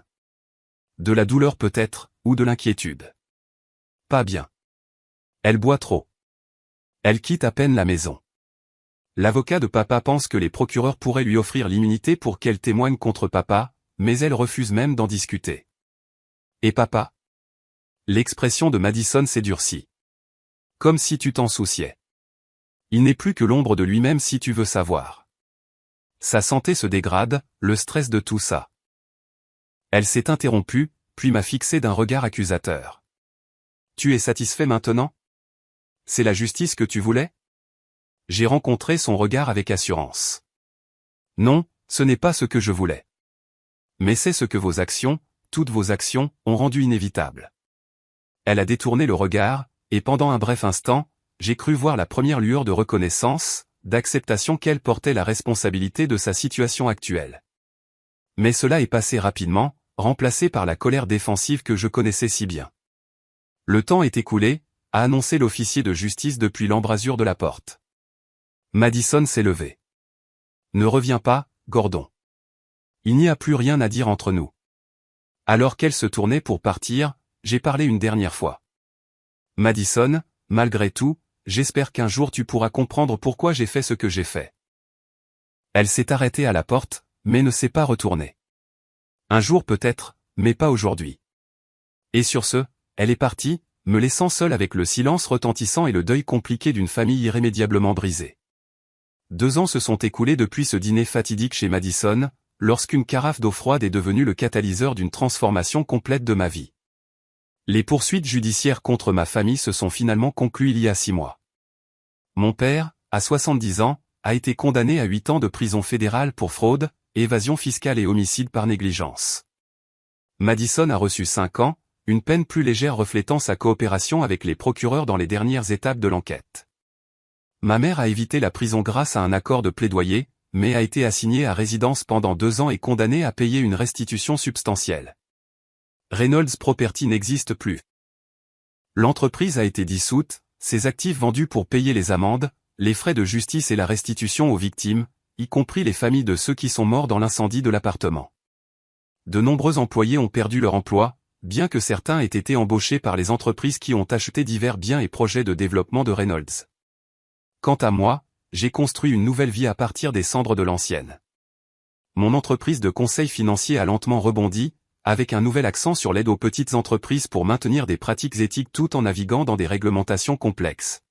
De la douleur peut-être, ou de l'inquiétude. Pas bien. Elle boit trop. Elle quitte à peine la maison. L'avocat de papa pense que les procureurs pourraient lui offrir l'immunité pour qu'elle témoigne contre papa, mais elle refuse même d'en discuter. Et papa? L'expression de Madison s'est durcie. Comme si tu t'en souciais. Il n'est plus que l'ombre de lui-même si tu veux savoir. Sa santé se dégrade, le stress de tout ça. Elle s'est interrompue, puis m'a fixé d'un regard accusateur. Tu es satisfait maintenant? C'est la justice que tu voulais? J'ai rencontré son regard avec assurance. Non, ce n'est pas ce que je voulais. Mais c'est ce que vos actions, toutes vos actions, ont rendu inévitable. Elle a détourné le regard, et pendant un bref instant, j'ai cru voir la première lueur de reconnaissance, d'acceptation qu'elle portait la responsabilité de sa situation actuelle. Mais cela est passé rapidement, remplacé par la colère défensive que je connaissais si bien. Le temps est écoulé, a annoncé l'officier de justice depuis l'embrasure de la porte. Madison s'est levée. Ne reviens pas, Gordon. Il n'y a plus rien à dire entre nous. Alors qu'elle se tournait pour partir, j'ai parlé une dernière fois. Madison, malgré tout, j'espère qu'un jour tu pourras comprendre pourquoi j'ai fait ce que j'ai fait. Elle s'est arrêtée à la porte, mais ne s'est pas retournée. Un jour peut-être, mais pas aujourd'hui. Et sur ce, elle est partie, me laissant seul avec le silence retentissant et le deuil compliqué d'une famille irrémédiablement brisée. 2 ans se sont écoulés depuis ce dîner fatidique chez Madison, lorsqu'une carafe d'eau froide est devenue le catalyseur d'une transformation complète de ma vie. Les poursuites judiciaires contre ma famille se sont finalement conclues il y a 6 mois. Mon père, à 70 ans, a été condamné à 8 ans de prison fédérale pour fraude, évasion fiscale et homicide par négligence. Madison a reçu 5 ans, une peine plus légère reflétant sa coopération avec les procureurs dans les dernières étapes de l'enquête. Ma mère a évité la prison grâce à un accord de plaidoyer, mais a été assignée à résidence pendant 2 ans et condamnée à payer une restitution substantielle. Reynolds Property n'existe plus. L'entreprise a été dissoute, ses actifs vendus pour payer les amendes, les frais de justice et la restitution aux victimes, y compris les familles de ceux qui sont morts dans l'incendie de l'appartement. De nombreux employés ont perdu leur emploi, bien que certains aient été embauchés par les entreprises qui ont acheté divers biens et projets de développement de Reynolds. Quant à moi, j'ai construit une nouvelle vie à partir des cendres de l'ancienne. Mon entreprise de conseil financier a lentement rebondi, avec un nouvel accent sur l'aide aux petites entreprises pour maintenir des pratiques éthiques tout en naviguant dans des réglementations complexes.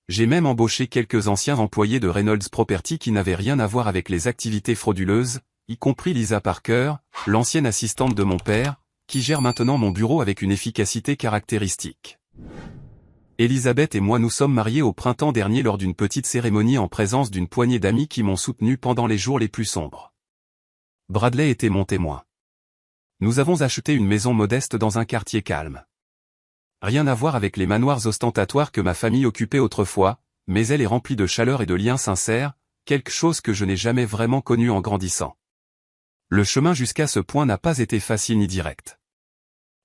J'ai même embauché quelques anciens employés de Reynolds Property qui n'avaient rien à voir avec les activités frauduleuses, y compris Lisa Parker, l'ancienne assistante de mon père, qui gère maintenant mon bureau avec une efficacité caractéristique. Elisabeth et moi nous sommes mariés au printemps dernier lors d'une petite cérémonie en présence d'une poignée d'amis qui m'ont soutenu pendant les jours les plus sombres. Bradley était mon témoin. Nous avons acheté une maison modeste dans un quartier calme. Rien à voir avec les manoirs ostentatoires que ma famille occupait autrefois, mais elle est remplie de chaleur et de liens sincères, quelque chose que je n'ai jamais vraiment connu en grandissant. Le chemin jusqu'à ce point n'a pas été facile ni direct.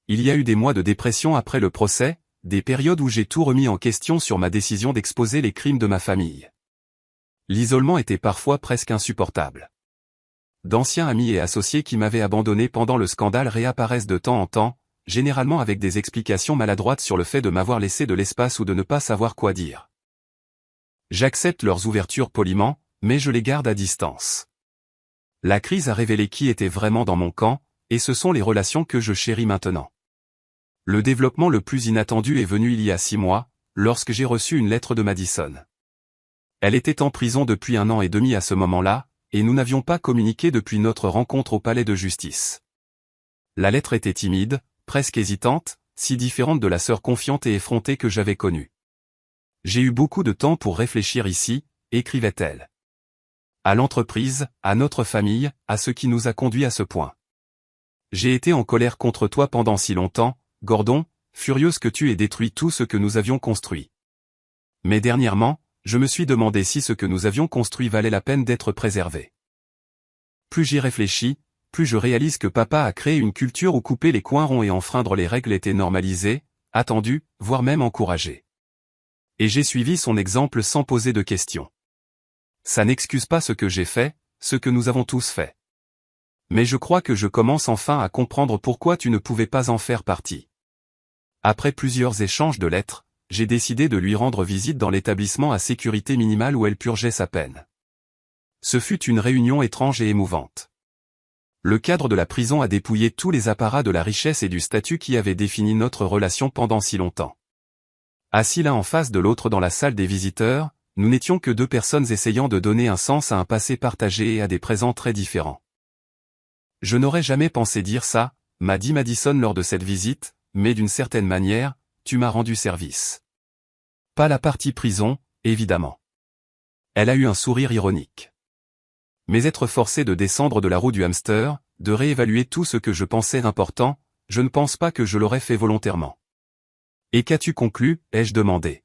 Il y a eu des mois de dépression après le procès, des périodes où j'ai tout remis en question sur ma décision d'exposer les crimes de ma famille. L'isolement était parfois presque insupportable. D'anciens amis et associés qui m'avaient abandonné pendant le scandale réapparaissent de temps en temps, généralement avec des explications maladroites sur le fait de m'avoir laissé de l'espace ou de ne pas savoir quoi dire. J'accepte leurs ouvertures poliment, mais je les garde à distance. La crise a révélé qui était vraiment dans mon camp, et ce sont les relations que je chéris maintenant. Le développement le plus inattendu est venu il y a 6 mois, lorsque j'ai reçu une lettre de Madison. Elle était en prison depuis 1 an et demi à ce moment-là, et nous n'avions pas communiqué depuis notre rencontre au palais de justice. La lettre était timide, presque hésitante, si différente de la sœur confiante et effrontée que j'avais connue. J'ai eu beaucoup de temps pour réfléchir ici, écrivait-elle. À l'entreprise, à notre famille, à ce qui nous a conduits à ce point. J'ai été en colère contre toi pendant si longtemps, Gordon, furieuse que tu aies détruit tout ce que nous avions construit. Mais dernièrement, je me suis demandé si ce que nous avions construit valait la peine d'être préservé. Plus j'y réfléchis, plus je réalise que papa a créé une culture où couper les coins ronds et enfreindre les règles était normalisé, attendu, voire même encouragé. Et j'ai suivi son exemple sans poser de questions. Ça n'excuse pas ce que j'ai fait, ce que nous avons tous fait. Mais je crois que je commence enfin à comprendre pourquoi tu ne pouvais pas en faire partie. Après plusieurs échanges de lettres, j'ai décidé de lui rendre visite dans l'établissement à sécurité minimale où elle purgeait sa peine. Ce fut une réunion étrange et émouvante. Le cadre de la prison a dépouillé tous les apparats de la richesse et du statut qui avaient défini notre relation pendant si longtemps. Assis l'un en face de l'autre dans la salle des visiteurs, nous n'étions que 2 personnes essayant de donner un sens à un passé partagé et à des présents très différents. Je n'aurais jamais pensé dire ça, m'a dit Madison lors de cette visite, mais d'une certaine manière, tu m'as rendu service. Pas la partie prison, évidemment. Elle a eu un sourire ironique. Mais être forcé de descendre de la roue du hamster, de réévaluer tout ce que je pensais important, je ne pense pas que je l'aurais fait volontairement. Et qu'as-tu conclu, ai-je demandé.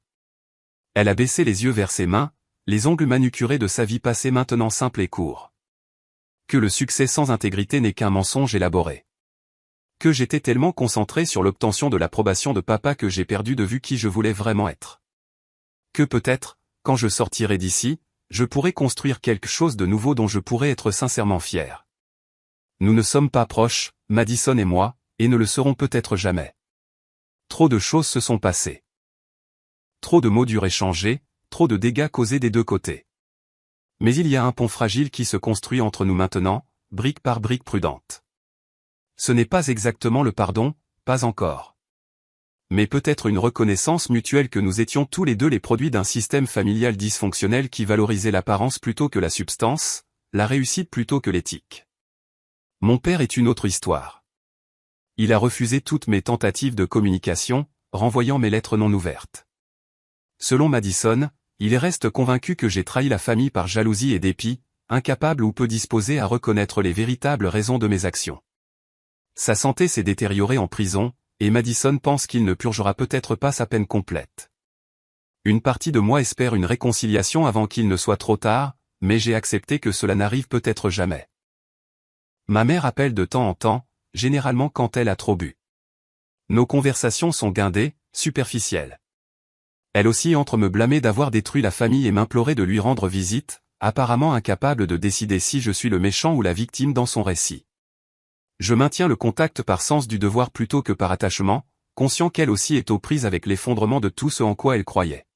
Elle a baissé les yeux vers ses mains, les ongles manucurés de sa vie passée maintenant simples et courts. Que le succès sans intégrité n'est qu'un mensonge élaboré. Que j'étais tellement concentré sur l'obtention de l'approbation de papa que j'ai perdu de vue qui je voulais vraiment être. Que peut-être, quand je sortirai d'ici, je pourrai construire quelque chose de nouveau dont je pourrai être sincèrement fier. Nous ne sommes pas proches, Madison et moi, et ne le serons peut-être jamais. Trop de choses se sont passées. Trop de mots durs échangés, trop de dégâts causés des 2 côtés. Mais il y a un pont fragile qui se construit entre nous maintenant, brique par brique prudente. Ce n'est pas exactement le pardon, pas encore. Mais peut-être une reconnaissance mutuelle que nous étions tous les 2 les produits d'un système familial dysfonctionnel qui valorisait l'apparence plutôt que la substance, la réussite plutôt que l'éthique. Mon père est une autre histoire. Il a refusé toutes mes tentatives de communication, renvoyant mes lettres non ouvertes. Selon Madison, il reste convaincu que j'ai trahi la famille par jalousie et dépit, incapable ou peu disposé à reconnaître les véritables raisons de mes actions. Sa santé s'est détériorée en prison, et Madison pense qu'il ne purgera peut-être pas sa peine complète. Une partie de moi espère une réconciliation avant qu'il ne soit trop tard, mais j'ai accepté que cela n'arrive peut-être jamais. Ma mère appelle de temps en temps, généralement quand elle a trop bu. Nos conversations sont guindées, superficielles. Elle aussi entre me blâmer d'avoir détruit la famille et m'implorer de lui rendre visite, apparemment incapable de décider si je suis le méchant ou la victime dans son récit. Je maintiens le contact par sens du devoir plutôt que par attachement, conscient qu'elle aussi est aux prises avec l'effondrement de tout ce en quoi elle croyait.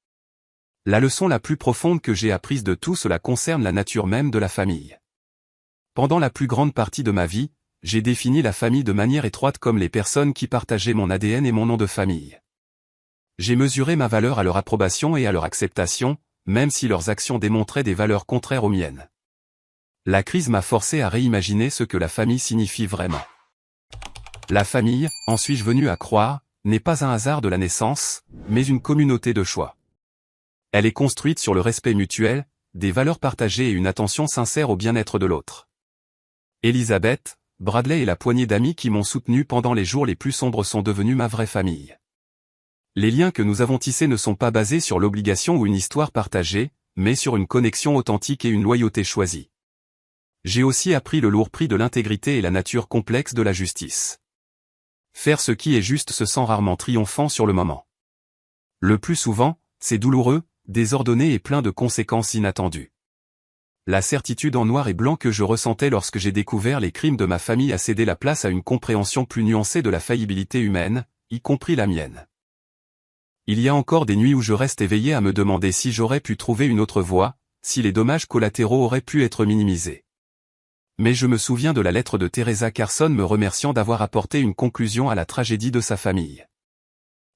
La leçon la plus profonde que j'ai apprise de tout cela concerne la nature même de la famille. Pendant la plus grande partie de ma vie, j'ai défini la famille de manière étroite comme les personnes qui partageaient mon ADN et mon nom de famille. J'ai mesuré ma valeur à leur approbation et à leur acceptation, même si leurs actions démontraient des valeurs contraires aux miennes. La crise m'a forcé à réimaginer ce que la famille signifie vraiment. La famille, en suis-je venu à croire, n'est pas un hasard de la naissance, mais une communauté de choix. Elle est construite sur le respect mutuel, des valeurs partagées et une attention sincère au bien-être de l'autre. Elisabeth, Bradley et la poignée d'amis qui m'ont soutenu pendant les jours les plus sombres sont devenus ma vraie famille. Les liens que nous avons tissés ne sont pas basés sur l'obligation ou une histoire partagée, mais sur une connexion authentique et une loyauté choisie. J'ai aussi appris le lourd prix de l'intégrité et la nature complexe de la justice. Faire ce qui est juste se sent rarement triomphant sur le moment. Le plus souvent, c'est douloureux, désordonné et plein de conséquences inattendues. La certitude en noir et blanc que je ressentais lorsque j'ai découvert les crimes de ma famille a cédé la place à une compréhension plus nuancée de la faillibilité humaine, y compris la mienne. Il y a encore des nuits où je reste éveillé à me demander si j'aurais pu trouver une autre voie, si les dommages collatéraux auraient pu être minimisés. Mais je me souviens de la lettre de Teresa Carson me remerciant d'avoir apporté une conclusion à la tragédie de sa famille.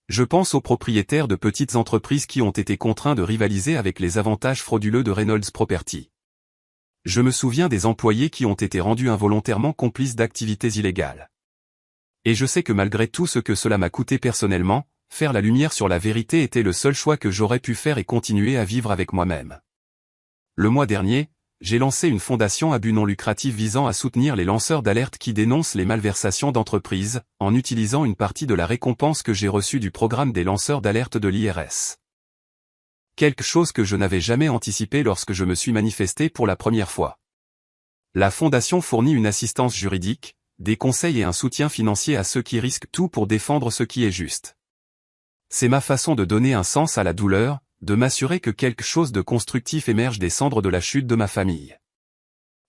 Je pense aux propriétaires de petites entreprises qui ont été contraints de rivaliser avec les avantages frauduleux de Reynolds Property. Je me souviens des employés qui ont été rendus involontairement complices d'activités illégales. Et je sais que malgré tout ce que cela m'a coûté personnellement, faire la lumière sur la vérité était le seul choix que j'aurais pu faire et continuer à vivre avec moi-même. Le mois dernier, j'ai lancé une fondation à but non lucratif visant à soutenir les lanceurs d'alerte qui dénoncent les malversations d'entreprises, en utilisant une partie de la récompense que j'ai reçue du programme des lanceurs d'alerte de l'IRS. Quelque chose que je n'avais jamais anticipé lorsque je me suis manifesté pour la première fois. La fondation fournit une assistance juridique, des conseils et un soutien financier à ceux qui risquent tout pour défendre ce qui est juste. C'est ma façon de donner un sens à la douleur, de m'assurer que quelque chose de constructif émerge des cendres de la chute de ma famille.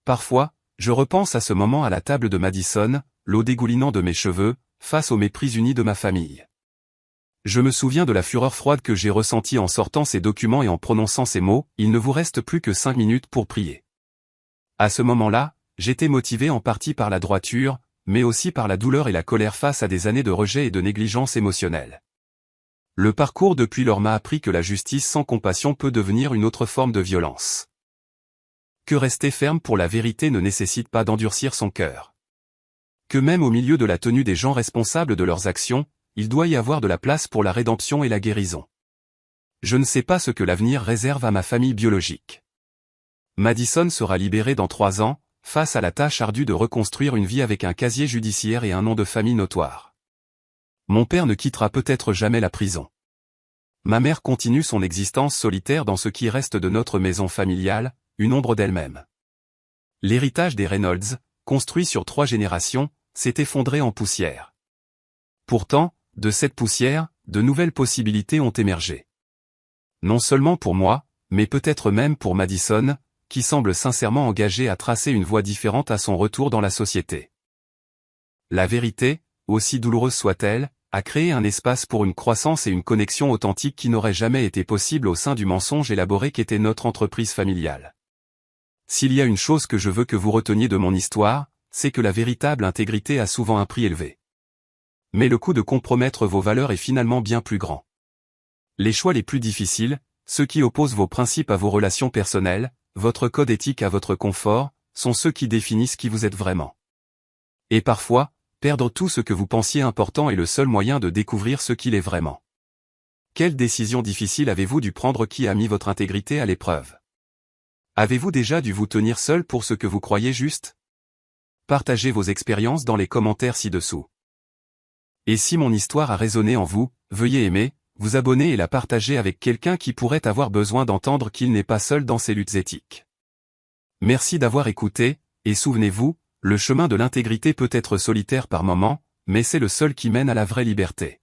Parfois, je repense à ce moment à la table de Madison, l'eau dégoulinant de mes cheveux, face aux mépris unis de ma famille. Je me souviens de la fureur froide que j'ai ressentie en sortant ces documents et en prononçant ces mots, il ne vous reste plus que 5 minutes pour prier. À ce moment-là, j'étais motivé en partie par la droiture, mais aussi par la douleur et la colère face à des années de rejet et de négligence émotionnelle. Le parcours depuis lors m'a appris que la justice sans compassion peut devenir une autre forme de violence. Que rester ferme pour la vérité ne nécessite pas d'endurcir son cœur. Que même au milieu de la tenue des gens responsables de leurs actions, il doit y avoir de la place pour la rédemption et la guérison. Je ne sais pas ce que l'avenir réserve à ma famille biologique. Madison sera libérée dans 3 ans, face à la tâche ardue de reconstruire une vie avec un casier judiciaire et un nom de famille notoire. Mon père ne quittera peut-être jamais la prison. Ma mère continue son existence solitaire dans ce qui reste de notre maison familiale, une ombre d'elle-même. L'héritage des Reynolds, construit sur 3 générations, s'est effondré en poussière. Pourtant, de cette poussière, de nouvelles possibilités ont émergé. Non seulement pour moi, mais peut-être même pour Madison, qui semble sincèrement engagée à tracer une voie différente à son retour dans la société. La vérité, aussi douloureuse soit-elle, a créé un espace pour une croissance et une connexion authentique qui n'aurait jamais été possible au sein du mensonge élaboré qu'était notre entreprise familiale. S'il y a une chose que je veux que vous reteniez de mon histoire, c'est que la véritable intégrité a souvent un prix élevé. Mais le coût de compromettre vos valeurs est finalement bien plus grand. Les choix les plus difficiles, ceux qui opposent vos principes à vos relations personnelles, votre code éthique à votre confort, sont ceux qui définissent qui vous êtes vraiment. Et parfois, perdre tout ce que vous pensiez important est le seul moyen de découvrir ce qu'il est vraiment. Quelle décision difficile avez-vous dû prendre qui a mis votre intégrité à l'épreuve? Avez-vous déjà dû vous tenir seul pour ce que vous croyez juste? Partagez vos expériences dans les commentaires ci-dessous. Et si mon histoire a résonné en vous, veuillez aimer, vous abonner et la partager avec quelqu'un qui pourrait avoir besoin d'entendre qu'il n'est pas seul dans ses luttes éthiques. Merci d'avoir écouté, et souvenez-vous, le chemin de l'intégrité peut être solitaire par moments, mais c'est le seul qui mène à la vraie liberté.